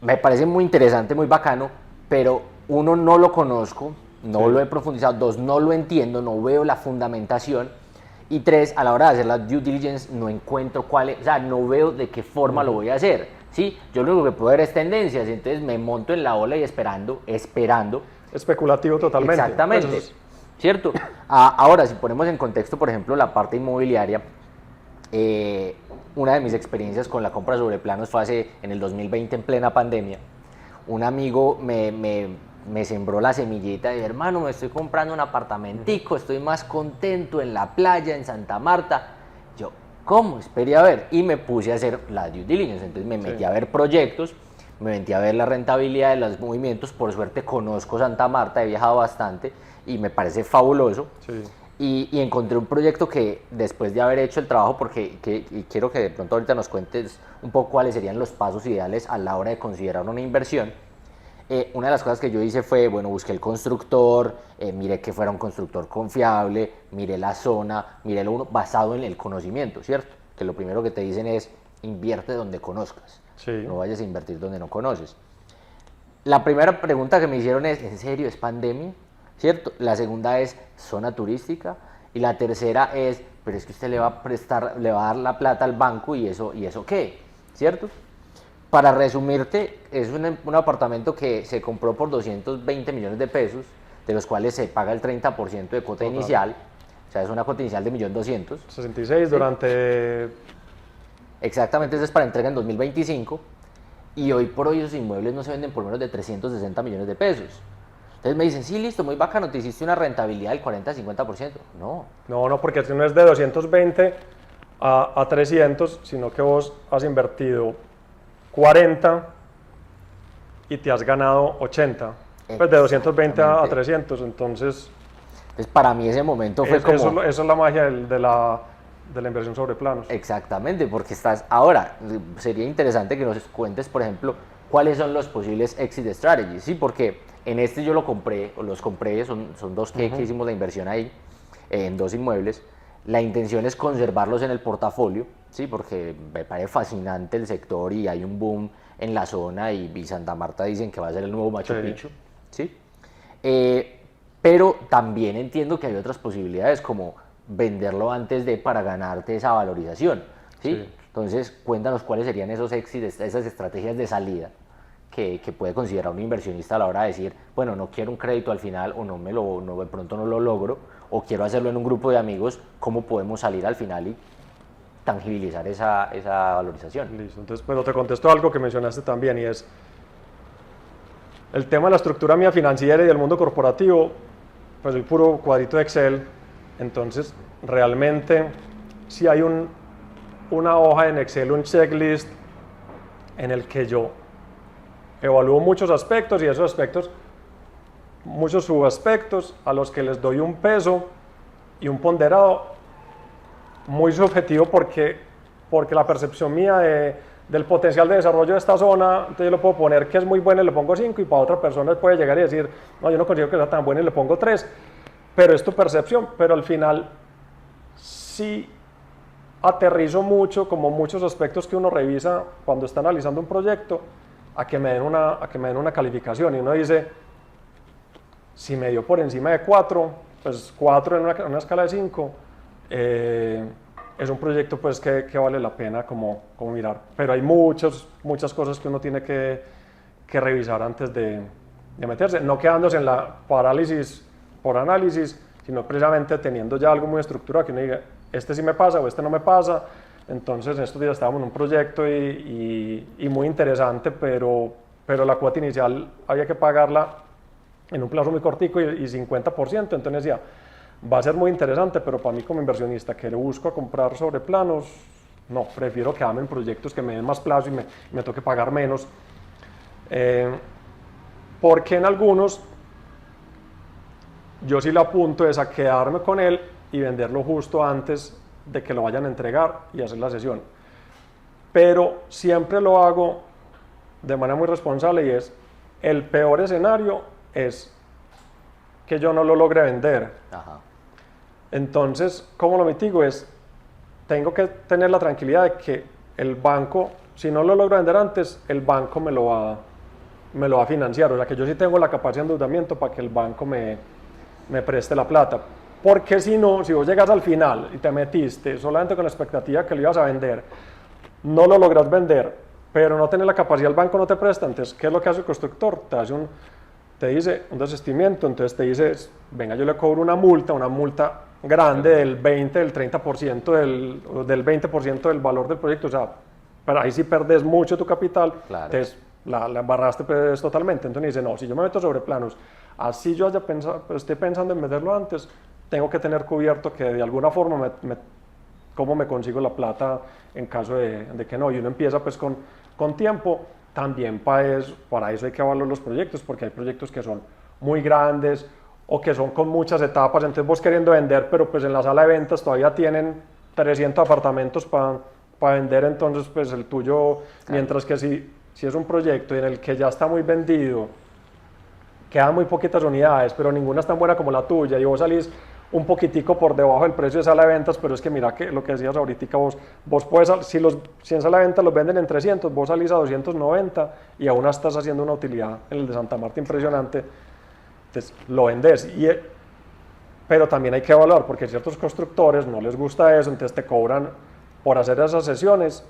Speaker 1: Me parece muy interesante, muy bacano, pero uno, no lo conozco, no lo he profundizado; dos, no lo entiendo, no veo la fundamentación; y tres, a la hora de hacer la due diligence no encuentro o sea, no veo de qué forma lo voy a hacer, ¿sí? Yo lo único que puedo ver es tendencias, entonces me monto en la ola y esperando.
Speaker 2: Especulativo totalmente.
Speaker 1: Exactamente,
Speaker 2: Pues
Speaker 1: ¿cierto? Ahora, si ponemos en contexto, por ejemplo, la parte inmobiliaria, una de mis experiencias con la compra sobre planos fue en el 2020, en plena pandemia. Un amigo me sembró la semillita de: hermano, me estoy comprando un apartamentico, estoy más contento en la playa, en Santa Marta. Yo, ¿cómo? Esperé a ver. Y me puse a hacer la due diligence. Entonces me metí a ver proyectos, me metí a ver la rentabilidad de los movimientos. Por suerte conozco Santa Marta, he viajado bastante y me parece fabuloso.
Speaker 2: sí.
Speaker 1: Y encontré un proyecto que, después de haber hecho el trabajo, porque y quiero que de pronto ahorita nos cuentes un poco cuáles serían los pasos ideales a la hora de considerar una inversión. Una de las cosas que yo hice fue, bueno, busqué el constructor, miré que fuera un constructor confiable, miré la zona, miré lo uno, basado en el conocimiento, ¿cierto? Que lo primero que te dicen es: invierte donde conozcas, no vayas a invertir donde no conoces. La primera pregunta que me hicieron es: ¿en serio es pandemia? ¿Cierto? La segunda es: ¿zona turística? Y la tercera es: pero es que usted le va a dar la plata al banco, ¿y eso qué? ¿Cierto? Para resumirte, es un apartamento que se compró por 220 millones de pesos, de los cuales se paga el 30% de cuota inicial. O sea, es una cuota inicial de 1.200.000.
Speaker 2: 66 durante...
Speaker 1: Exactamente, eso es para entrega en 2025. Y hoy por hoy esos inmuebles no se venden por menos de 360 millones de pesos. Entonces me dicen: sí, listo, muy bacano, te hiciste una rentabilidad del 40-50%.
Speaker 2: No, porque si no es de 220 a 300, sino que vos has invertido 40 y te has ganado 80. Pues de 220 a 300, entonces
Speaker 1: para mí ese momento fue como...
Speaker 2: Eso es la magia de la inversión sobre planos.
Speaker 1: Exactamente, porque ahora, sería interesante que nos cuentes, por ejemplo, cuáles son los posibles exit strategies, ¿sí? Porque en este yo los compré, son dos que hicimos la inversión ahí, en dos inmuebles. La intención es conservarlos en el portafolio, ¿sí? Porque me parece fascinante el sector y hay un boom en la zona, y Santa Marta dicen que va a ser el nuevo Machu Picchu, ¿sí? Pero también entiendo que hay otras posibilidades, como venderlo antes de para ganarte esa valorización, ¿sí?
Speaker 2: Sí.
Speaker 1: Entonces, cuéntanos cuáles serían esos exits, esas estrategias de salida que puede considerar un inversionista a la hora de decir, bueno, no quiero un crédito al final o de pronto no lo logro o quiero hacerlo en un grupo de amigos, ¿cómo podemos salir al final y tangibilizar esa valorización?
Speaker 2: Listo, entonces, pero te contesto algo que mencionaste también y es el tema de la estructura mía financiera y del mundo corporativo, pues el puro cuadrito de Excel, entonces realmente si hay una hoja en Excel, un checklist en el que yo evalúo muchos aspectos y esos aspectos, muchos subaspectos a los que les doy un peso y un ponderado muy subjetivo porque la percepción mía del potencial de desarrollo de esta zona, entonces yo lo puedo poner que es muy buena y le pongo 5 y para otra persona puede llegar y decir, no, yo no consigo que sea tan buena y le pongo 3, pero es tu percepción, pero al final sí aterrizo mucho, como muchos aspectos que uno revisa cuando está analizando un proyecto, a que me den una calificación y uno dice, si me dio por encima de 4, pues 4 en una escala de 5, es un proyecto pues que vale la pena como mirar, pero hay muchas cosas que uno tiene que revisar antes de meterse, no quedándose en la parálisis por análisis, sino precisamente teniendo ya algo muy estructurado que uno diga, este sí me pasa o este no me pasa. Entonces en estos días estábamos en un proyecto y muy interesante, pero la cuota inicial había que pagarla en un plazo muy cortico y 50%, entonces decía, va a ser muy interesante, pero para mí como inversionista que le busco a comprar sobre planos, no, prefiero quedarme en proyectos que me den más plazo y me toque pagar menos, porque en algunos yo sí le apunto es a quedarme con él y venderlo justo antes de que lo vayan a entregar y hacer la sesión, pero siempre lo hago de manera muy responsable y es, el peor escenario es que yo no lo logre vender.
Speaker 1: Ajá.
Speaker 2: Entonces, ¿cómo lo mitigo? Tengo que tener la tranquilidad de que el banco, si no lo logro vender antes, el banco me lo va a financiar, o sea que yo sí tengo la capacidad de endeudamiento para que el banco me preste la plata, porque si no, si vos llegas al final y te metiste solamente con la expectativa que lo ibas a vender, no lo logras vender, pero no tenés la capacidad, el banco no te presta, entonces, ¿qué es lo que hace el constructor? Te dice un desistimiento, entonces te dice, venga, yo le cobro una multa grande del 20, del 30%, del 20% del valor del proyecto, o sea, pero ahí sí perdes mucho tu capital,
Speaker 1: Claro.
Speaker 2: entonces la embarraste pues, totalmente, entonces dice, no, si yo me meto sobre planos, así yo esté pensando en meterlo antes, tengo que tener cubierto que de alguna forma cómo me consigo la plata en caso de que no, y uno empieza pues con tiempo. También para eso hay que evaluar los proyectos, porque hay proyectos que son muy grandes o que son con muchas etapas, entonces vos queriendo vender, pero pues en la sala de ventas todavía tienen 300 apartamentos para vender, entonces pues el tuyo, mientras que si es un proyecto en el que ya está muy vendido, quedan muy poquitas unidades, pero ninguna es tan buena como la tuya, y vos salís un poquitico por debajo del precio de sala de ventas, pero es que mira que lo que decías ahorita, vos puedes, si en sala de ventas los venden en 300, vos salís a 290 y aún estás haciendo una utilidad en el de Santa Marta impresionante, entonces lo vendes, pero también hay que evaluar, porque a ciertos constructores no les gusta eso, entonces te cobran por hacer esas sesiones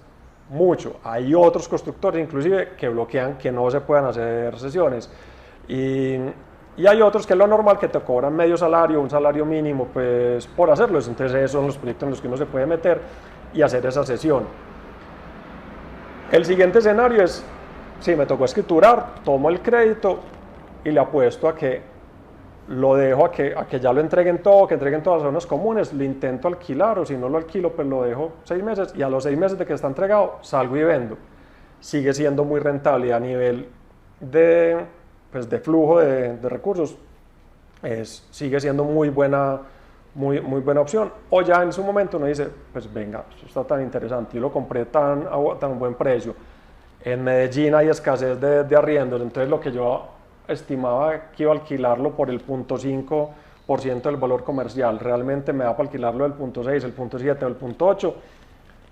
Speaker 2: mucho, hay otros constructores inclusive que bloquean que no se puedan hacer sesiones, y hay otros que es lo normal, que te cobran medio salario, un salario mínimo, pues por hacerlo. Entonces esos son los proyectos en los que uno se puede meter y hacer esa sesión. El siguiente escenario es, si me tocó escriturar, tomo el crédito y le apuesto a que lo dejo a que ya lo entreguen todo, que entreguen todas las zonas comunes, lo intento alquilar, o si no lo alquilo, pues lo dejo 6 meses y a los 6 meses de que está entregado, salgo y vendo. Sigue siendo muy rentable a nivel de flujo de recursos, sigue siendo muy buena opción. O ya en su momento uno dice, pues venga, esto está tan interesante, yo lo compré tan buen precio. En Medellín hay escasez de arriendos, entonces lo que yo estimaba que iba a alquilarlo por el 0.5% del valor comercial, realmente me da para alquilarlo del 0.6, el 0.7 o el 0.8,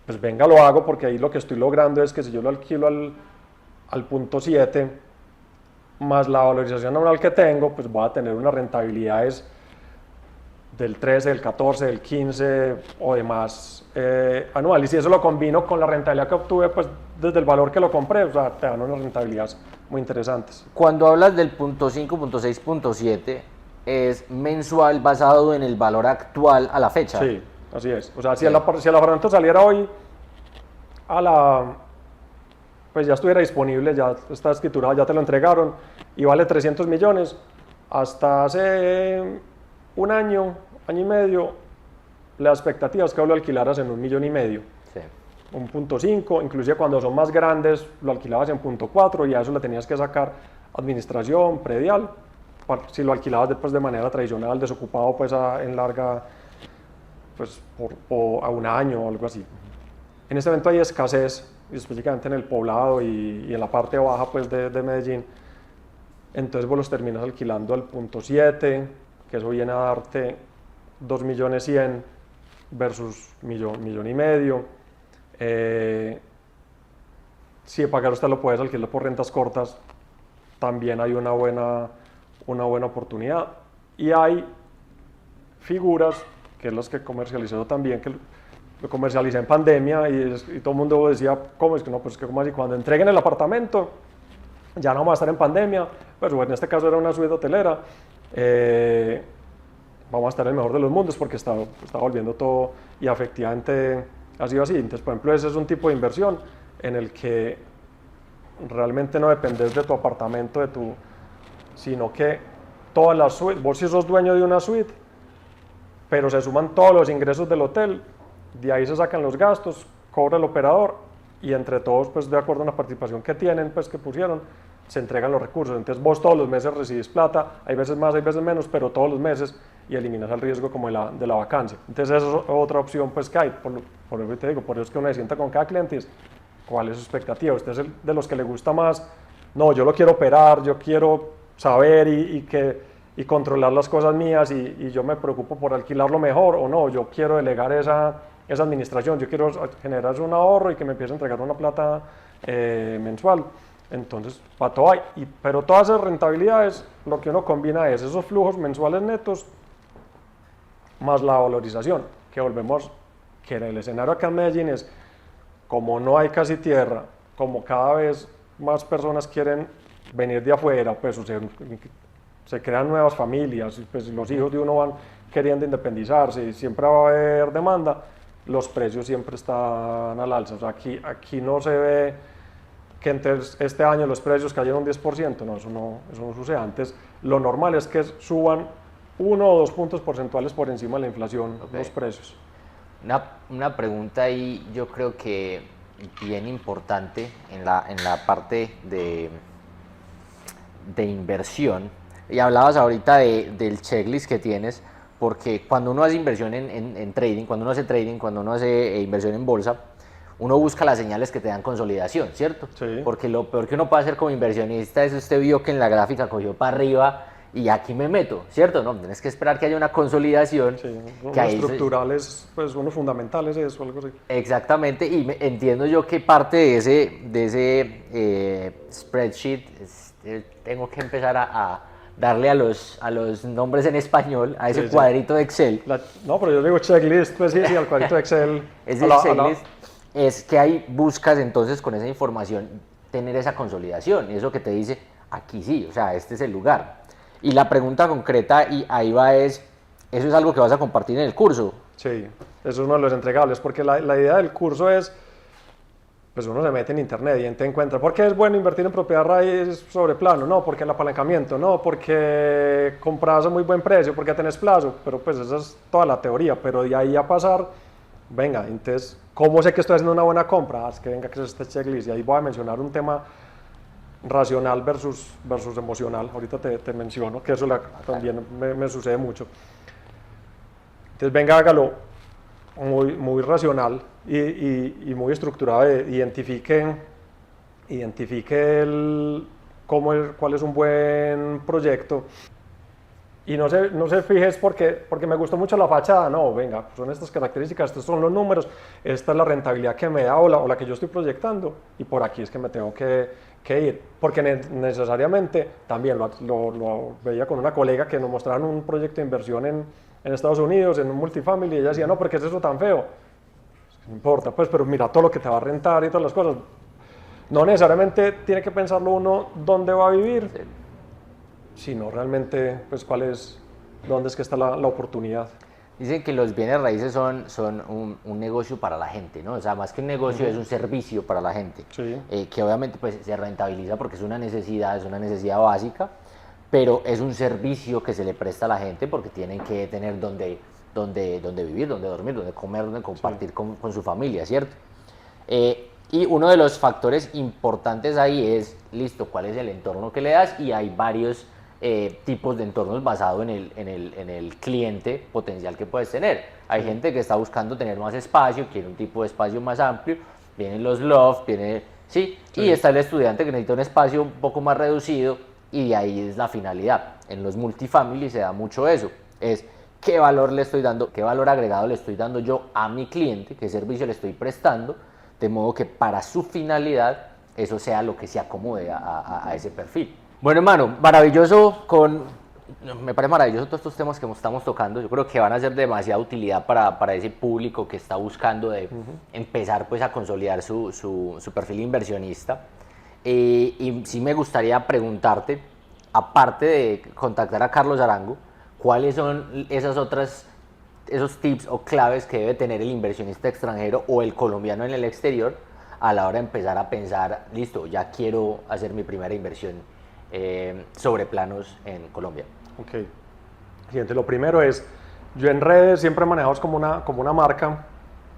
Speaker 2: pues venga, lo hago, porque ahí lo que estoy logrando es que si yo lo alquilo al 0.7, más la valorización anual que tengo, pues voy a tener unas rentabilidades del 13, del 14, del 15 o demás anual. Y si eso lo combino con la rentabilidad que obtuve, pues desde el valor que lo compré, o sea, te dan unas rentabilidades muy interesantes.
Speaker 1: Cuando hablas del punto 5, punto 6, punto 7, es mensual basado en el valor actual a la fecha.
Speaker 2: Sí, así es. O sea, si el apartamento saliera hoy pues ya estuviera disponible, ya está escriturado, ya te lo entregaron y vale 300 millones, hasta hace un año, año y medio, la expectativa es que lo alquilaras en 1,5 millones.
Speaker 1: Sí.
Speaker 2: 1,5, inclusive cuando son más grandes lo alquilabas en 1,4 y a eso le tenías que sacar administración, predial, si lo alquilabas después de manera tradicional, desocupado pues en larga, pues a un año o algo así. En este momento hay escasez, específicamente en el poblado y en la parte baja pues de Medellín, entonces vos los terminas alquilando al 0,7, que eso viene a darte 2.100.000 versus 1,5 millones. Si de pagar usted lo puedes alquilar por rentas cortas, también hay una buena oportunidad. Y hay figuras, que es las que comercialicé también, que lo comercialicé en pandemia y todo el mundo decía, ¿cómo es que no? Pues que como así, cuando entreguen el apartamento, ya no vamos a estar en pandemia, pero en este caso era una suite hotelera, vamos a estar en el mejor de los mundos porque está volviendo todo y efectivamente ha sido así. Entonces, por ejemplo, ese es un tipo de inversión en el que realmente no dependes de tu apartamento, sino que todas las suites, vos sí sos dueño de una suite, pero se suman todos los ingresos del hotel, de ahí se sacan los gastos, cobra el operador y entre todos, pues de acuerdo a una participación que tienen, pues que pusieron, se entregan los recursos. Entonces vos todos los meses recibís plata, hay veces más, hay veces menos, pero todos los meses, y eliminas el riesgo como de la vacancia. Entonces esa es otra opción pues que hay, por eso te digo, por eso es que uno se sienta con cada cliente y es, ¿cuál es su expectativa? Usted es de los que le gusta más, no, yo lo quiero operar, yo quiero saber y controlar las cosas mías y yo me preocupo por alquilarlo mejor, o no, yo quiero delegar esa administración, yo quiero generar un ahorro y que me empiece a entregar una plata mensual. Entonces, para todo hay, pero todas esas rentabilidades, lo que uno combina es esos flujos mensuales netos más la valorización, que volvemos, que en el escenario acá en Medellín es, como no hay casi tierra, como cada vez más personas quieren venir de afuera, pues se crean nuevas familias, pues los hijos de uno van queriendo independizarse y siempre va a haber demanda, los precios siempre están al alza. O sea, aquí no se ve que este año los precios cayeron un 10%, no, eso no sucede. Antes lo normal es que suban 1 o 2 puntos porcentuales por encima de la inflación, los precios.
Speaker 1: Una pregunta ahí, yo creo que bien importante en la parte de inversión, y hablabas ahorita del checklist que tienes, porque cuando uno hace inversión en trading, cuando uno hace trading, cuando uno hace inversión en bolsa, uno busca las señales que te dan consolidación, ¿cierto?
Speaker 2: Sí.
Speaker 1: Porque lo peor que uno puede hacer como inversionista es usted vio que en la gráfica cogió para arriba y aquí me meto, ¿cierto? No, tienes que esperar que haya una consolidación.
Speaker 2: Sí, unos
Speaker 1: que
Speaker 2: estructurales, pues unos fundamentales, eso, algo así.
Speaker 1: Exactamente, y entiendo yo que parte de ese spreadsheet, tengo que empezar a darle a los nombres en español, a ese cuadrito de Excel.
Speaker 2: No, pero yo digo checklist, pues sí, al cuadrito de Excel.
Speaker 1: Ese checklist es que ahí buscas entonces con esa información tener esa consolidación, y eso que te dice, aquí sí, o sea, este es el lugar. Y la pregunta concreta, y ahí va, ¿eso es algo que vas a compartir en el curso?
Speaker 2: Sí, eso es uno de los entregables, porque la idea del curso es, pues uno se mete en internet y te encuentra, ¿por qué es bueno invertir en propiedad raíz sobre plano? No, porque el apalancamiento, no, porque compras a muy buen precio, porque tenés plazo, pero pues esa es toda la teoría, pero de ahí a pasar, venga, entonces, ¿cómo sé que estoy haciendo una buena compra? Es que venga, que es este checklist, y ahí voy a mencionar un tema racional versus emocional, ahorita te menciono, que eso también me sucede mucho. Entonces venga, hágalo muy racional y muy estructurado, identifique cuál es un buen proyecto Y no se fijes porque me gustó mucho la fachada, no, venga, son estas características, estos son los números, esta es la rentabilidad que me da o la que yo estoy proyectando y por aquí es que me tengo que ir, porque necesariamente también lo veía con una colega que nos mostraron un proyecto de inversión en Estados Unidos, en un multifamily, y ella decía, no, ¿por qué es eso tan feo? No importa, pues, pero mira todo lo que te va a rentar y todas las cosas. No necesariamente tiene que pensarlo uno dónde va a vivir, sino realmente, pues, dónde es que está la oportunidad.
Speaker 1: Dicen que los bienes raíces son un negocio para la gente, ¿no? O sea, más que un negocio es un servicio para la gente,
Speaker 2: Sí.
Speaker 1: Que obviamente pues se rentabiliza porque es una necesidad básica, pero es un servicio que se le presta a la gente porque tienen que tener donde vivir, donde dormir, donde comer, donde compartir con su familia, ¿cierto? Y uno de los factores importantes ahí es, listo, ¿cuál es el entorno que le das? Y hay varios tipos de entornos basados en el cliente potencial que puedes tener. Hay gente que está buscando tener más espacio, quiere un tipo de espacio más amplio, vienen los loft, sí, y está el estudiante que necesita un espacio un poco más reducido y de ahí es la finalidad. En los multifamily se da mucho eso, es qué valor le estoy dando, qué valor agregado le estoy dando yo a mi cliente, qué servicio le estoy prestando, de modo que para su finalidad eso sea lo que se acomode a ese perfil. Bueno, hermano, maravilloso me parece maravilloso todos estos temas que estamos tocando. Yo creo que van a ser de demasiada utilidad para ese público que está buscando empezar pues a consolidar su perfil inversionista. Y sí me gustaría preguntarte, aparte de contactar a Carlos Arango, ¿cuáles son esos tips o claves que debe tener el inversionista extranjero o el colombiano en el exterior a la hora de empezar a pensar, listo, ya quiero hacer mi primera inversión sobre planos en Colombia?
Speaker 2: Ok. Siguiente, lo primero es, yo en redes siempre he manejado como una marca,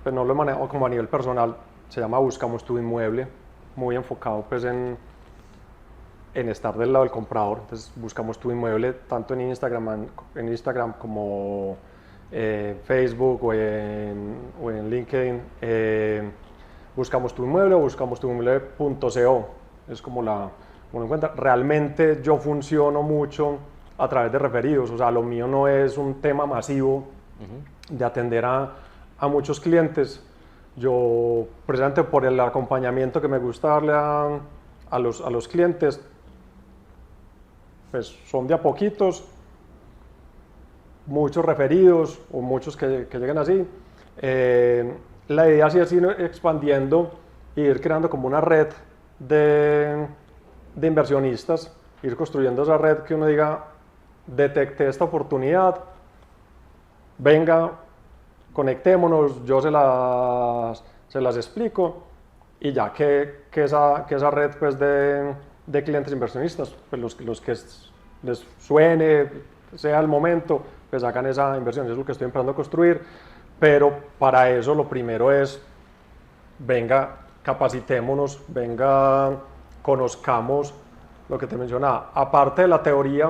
Speaker 2: pero no lo he manejado como a nivel personal, se llama Buscamos tu Inmueble, muy enfocado pues en estar del lado del comprador. Entonces Buscamos tu Inmueble tanto en Instagram como Facebook o en LinkedIn. Buscamos tu Inmueble o buscamostuinmueble.co, es como uno encuentra. Realmente yo funciono mucho a través de referidos, o sea, lo mío no es un tema masivo de atender a muchos clientes. Yo, precisamente por el acompañamiento que me gusta darle a los clientes, pues son de a poquitos, muchos referidos o muchos que lleguen así. La idea sí es ir expandiendo e ir creando como una red de inversionistas, ir construyendo esa red que uno diga, detecté esta oportunidad, venga, conectémonos, yo se las explico y ya que esa red pues de clientes inversionistas, pues los que les suene, sea el momento, pues hagan esa inversión. Eso es lo que estoy empezando a construir, pero para eso lo primero es, venga, capacitémonos, venga, conozcamos lo que te mencionaba. Aparte de la teoría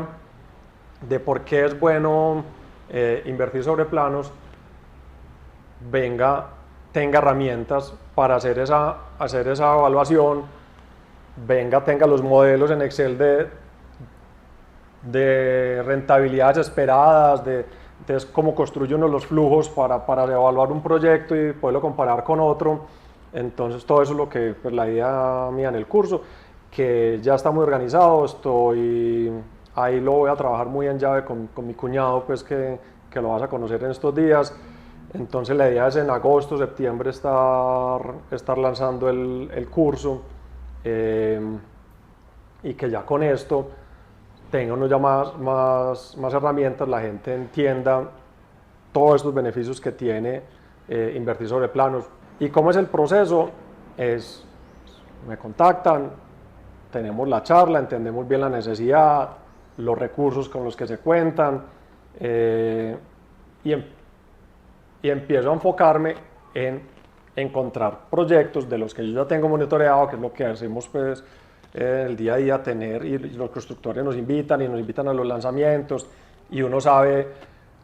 Speaker 2: de por qué es bueno invertir sobre planos, venga, tenga herramientas para hacer esa evaluación, venga, tenga los modelos en Excel de rentabilidades esperadas, entonces cómo construye uno los flujos para evaluar un proyecto y poderlo comparar con otro. Entonces todo eso es lo que, pues, la idea mía en el curso, que ya está muy organizado, ahí lo voy a trabajar muy en llave con mi cuñado, pues que lo vas a conocer en estos días. Entonces la idea es en agosto, septiembre estar lanzando el curso y que ya con esto tenga uno ya más herramientas, la gente entienda todos estos beneficios que tiene invertir sobre planos. ¿Y cómo es el proceso? Me contactan, tenemos la charla, entendemos bien la necesidad, los recursos con los que se cuentan y empiezo a enfocarme en encontrar proyectos de los que yo ya tengo monitoreado, que es lo que hacemos pues el día a día, y los constructores nos invitan a los lanzamientos y uno sabe,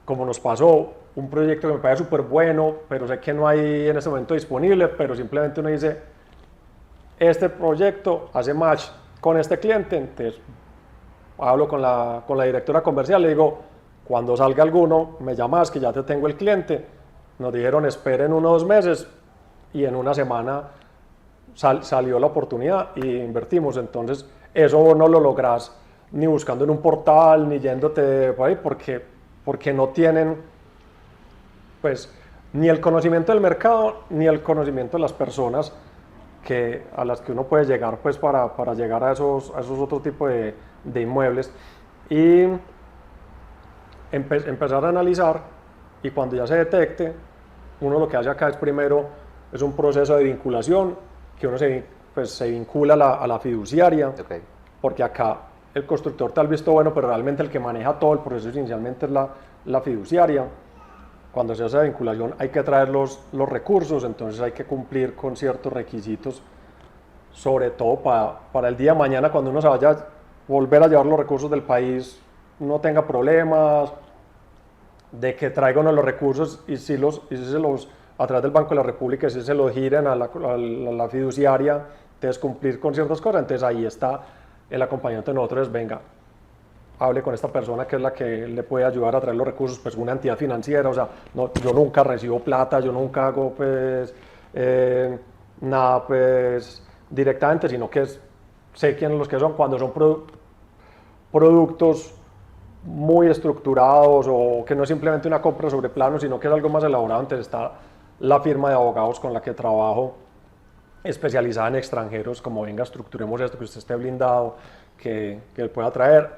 Speaker 2: como nos pasó, un proyecto que me parece súper bueno, pero sé que no hay en este momento disponible, pero simplemente uno dice, este proyecto hace match con este cliente, entonces hablo con la directora comercial, le digo, Cuando salga alguno, me llamas que ya te tengo el cliente. Nos dijeron esperen 1 o 2 meses y en una semana salió la oportunidad y invertimos. Entonces eso no lo logras ni buscando en un portal ni yéndote por ahí porque no tienen pues ni el conocimiento del mercado ni el conocimiento de las personas a las que uno puede llegar pues para llegar a esos otros tipos de inmuebles y empezar a analizar, y cuando ya se detecte, uno lo que hace acá es primero es un proceso de vinculación, que uno se vincula a la fiduciaria,
Speaker 1: Okay.
Speaker 2: porque acá el constructor tal vez todo bueno, pero realmente el que maneja todo el proceso inicialmente es la fiduciaria. Cuando se hace la vinculación hay que traer los recursos, entonces hay que cumplir con ciertos requisitos, sobre todo para el día de mañana cuando uno se vaya a volver a llevar los recursos del país, no tenga problemas de que traigan los recursos y si se los a través del Banco de la República, si se los giren a la fiduciaria, entonces cumplir con ciertas cosas. Entonces ahí está el acompañamiento de nosotros, venga, hable con esta persona que es la que le puede ayudar a traer los recursos, pues una entidad financiera, o sea, no, yo nunca recibo plata, yo nunca hago pues nada pues directamente, sino que sé quiénes los que son, cuando son productos muy estructurados o que no es simplemente una compra sobre plano, sino que es algo más elaborado, entonces está la firma de abogados con la que trabajo, especializada en extranjeros, como venga, estructuremos esto, que usted esté blindado, que pueda traer,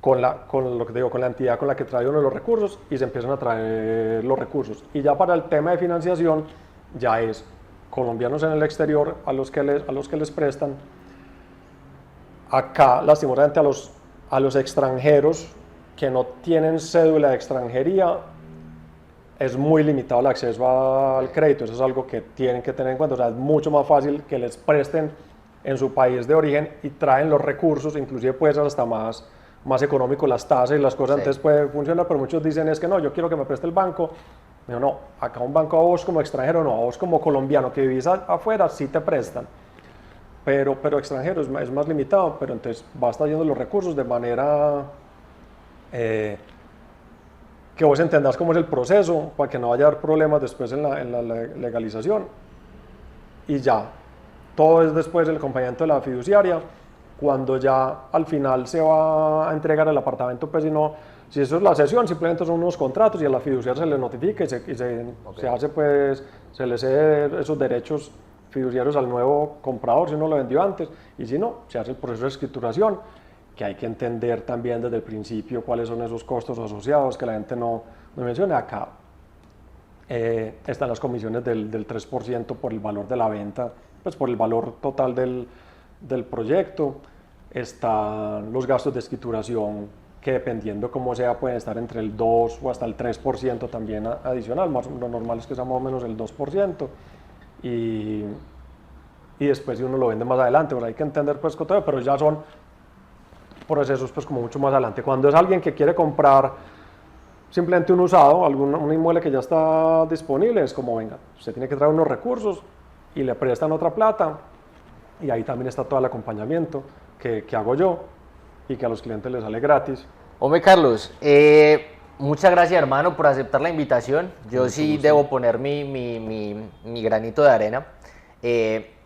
Speaker 2: con lo que digo, con la entidad con la que trae uno los recursos y se empiezan a traer los recursos. Y ya para el tema de financiación, ya es colombianos en el exterior a los que les prestan. Acá, lastimosamente, a los extranjeros que no tienen cédula de extranjería, es muy limitado el acceso al crédito. Eso es algo que tienen que tener en cuenta. O sea, es mucho más fácil que les presten en su país de origen y traen los recursos, inclusive puede ser hasta más económico las tasas y las cosas, sí. Entonces puede funcionar, pero muchos dicen es que no, yo quiero que me preste el banco. Digo, no, acá un banco a vos como extranjero no, a vos como colombiano que vivís afuera sí te prestan, pero extranjero es más limitado, pero entonces va a estar yendo los recursos de manera que vos entendás cómo es el proceso, para que no vaya a haber problemas después en la legalización. Y ya, todo es después del acompañamiento de la fiduciaria, cuando ya al final se va a entregar el apartamento, pues si eso es la cesión, simplemente son unos contratos y a la fiduciaria se le notifica y se hace pues, se le cede esos derechos fiduciarios al nuevo comprador si uno lo vendió antes, y si no, se hace el proceso de escrituración, que hay que entender también desde el principio cuáles son esos costos asociados que la gente no menciona. Acá están las comisiones del 3% por el valor de la venta, pues por el valor total del proyecto. Están los gastos de escrituración que dependiendo cómo sea pueden estar entre el 2 o hasta el 3% también adicional, lo normal es que sea más o menos el 2%, y después si uno lo vende más adelante, pues hay que entender pues todo, pero ya son procesos pues como mucho más adelante. Cuando es alguien que quiere comprar simplemente un usado, un inmueble que ya está disponible, es como venga, usted tiene que traer unos recursos y le prestan otra plata, y ahí también está todo el acompañamiento que hago yo y que a los clientes les sale gratis.
Speaker 1: Hombre, Carlos, muchas gracias, hermano, por aceptar la invitación. Yo sí debo poner mi granito de arena.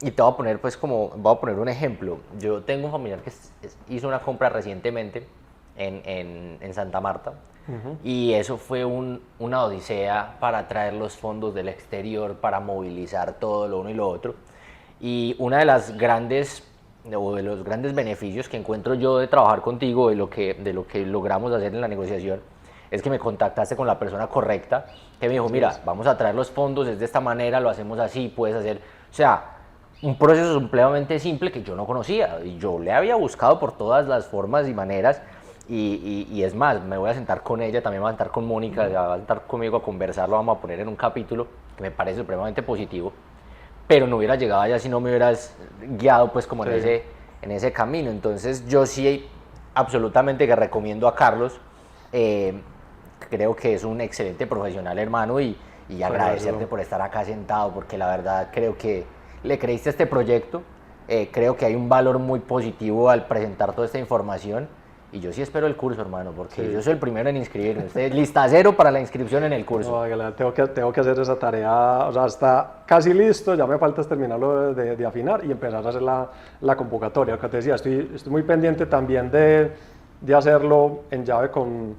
Speaker 1: Y te voy a poner, pues, voy a poner un ejemplo. Yo tengo un familiar que hizo una compra recientemente en Santa Marta. Y eso fue una odisea para traer los fondos del exterior, para movilizar todo lo uno y lo otro. Y una de los grandes beneficios que encuentro yo de trabajar contigo, de lo que logramos hacer en la negociación, es que me contactaste con la persona correcta, que me dijo, mira, vamos a traer los fondos, es de esta manera, lo hacemos así, puedes hacer... O sea, un proceso supremamente simple que yo no conocía, y yo le había buscado por todas las formas y maneras, y es más, me voy a sentar con ella, también voy a sentar con Mónica, va a sentar conmigo a conversar, lo vamos a poner en un capítulo que me parece supremamente positivo, pero no hubiera llegado allá si no me hubieras guiado pues como en ese camino. Entonces yo sí absolutamente que recomiendo a Carlos, creo que es un excelente profesional, hermano, y agradecerte por estar acá sentado, porque la verdad creo que le creíste a este proyecto, creo que hay un valor muy positivo al presentar toda esta información, Y yo sí espero el curso, hermano, porque
Speaker 2: Sí.
Speaker 1: yo soy el primero en inscribirme. Usted, lista cero para la inscripción en el curso.
Speaker 2: No, Águila, tengo que hacer esa tarea, o sea, está casi listo, ya me falta es terminarlo de afinar y empezar a hacer la convocatoria. Lo que te decía, estoy muy pendiente también de hacerlo en llave con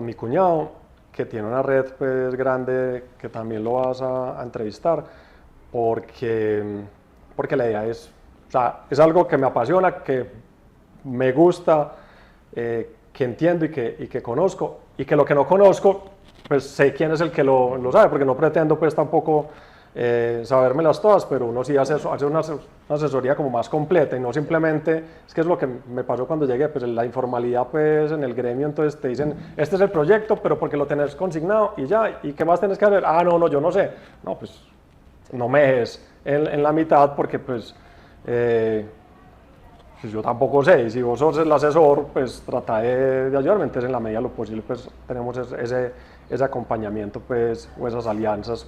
Speaker 2: mi cuñado, que tiene una red pues grande, que también lo vas a entrevistar, porque la idea es, o sea, es algo que me apasiona, que me gusta, que entiendo y que conozco, y que lo que no conozco, pues sé quién es el que lo sabe, porque no pretendo pues tampoco sabérmelas todas, pero uno sí hace una asesoría como más completa y no simplemente, es que es lo que me pasó cuando llegué, pues la informalidad pues en el gremio, entonces te dicen, este es el proyecto, pero porque lo tenés consignado y ya, ¿y qué más tenés que hacer? Ah, no, yo no sé. No, pues no me es en la mitad porque pues yo tampoco sé, y si vos sos el asesor, pues trata de ayudarme, entonces en la medida de lo posible pues tenemos ese acompañamiento pues, o esas alianzas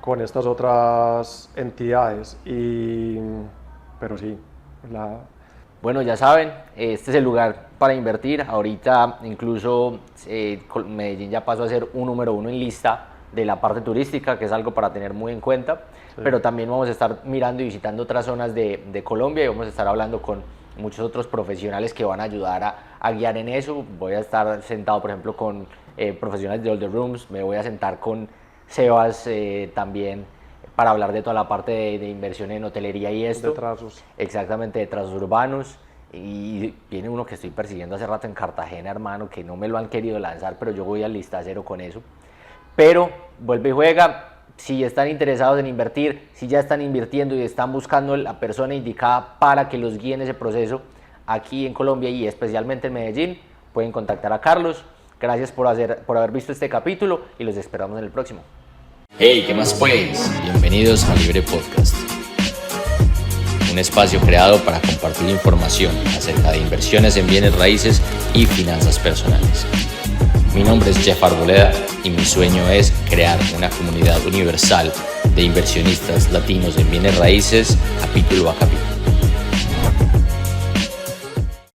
Speaker 2: con estas otras entidades, pero sí,
Speaker 1: Bueno, ya saben, este es el lugar para invertir. Ahorita incluso Medellín ya pasó a ser un número 1 en lista de la parte turística, que es algo para tener muy en cuenta. Sí. Pero también vamos a estar mirando y visitando otras zonas de Colombia y vamos a estar hablando con muchos otros profesionales que van a ayudar a guiar en eso. Voy a estar sentado, por ejemplo, con profesionales de All the Rooms, me voy a sentar con Sebas también para hablar de toda la parte de inversión en hotelería y esto.
Speaker 2: De trazos.
Speaker 1: Exactamente, de trazos urbanos. Y viene uno que estoy persiguiendo hace rato en Cartagena, hermano, que no me lo han querido lanzar, pero yo voy al lista cero con eso. Pero vuelve y juega. Si están interesados en invertir, si ya están invirtiendo y están buscando la persona indicada para que los guíe en ese proceso aquí en Colombia y especialmente en Medellín, pueden contactar a Carlos. Gracias por haber visto este capítulo y los esperamos en el próximo.
Speaker 3: Hey, ¿qué más pues? Bienvenidos a Libre Podcast, un espacio creado para compartir información acerca de inversiones en bienes raíces y finanzas personales. Mi nombre es Jeff Arboleda y mi sueño es crear una comunidad universal de inversionistas latinos en bienes raíces capítulo a capítulo.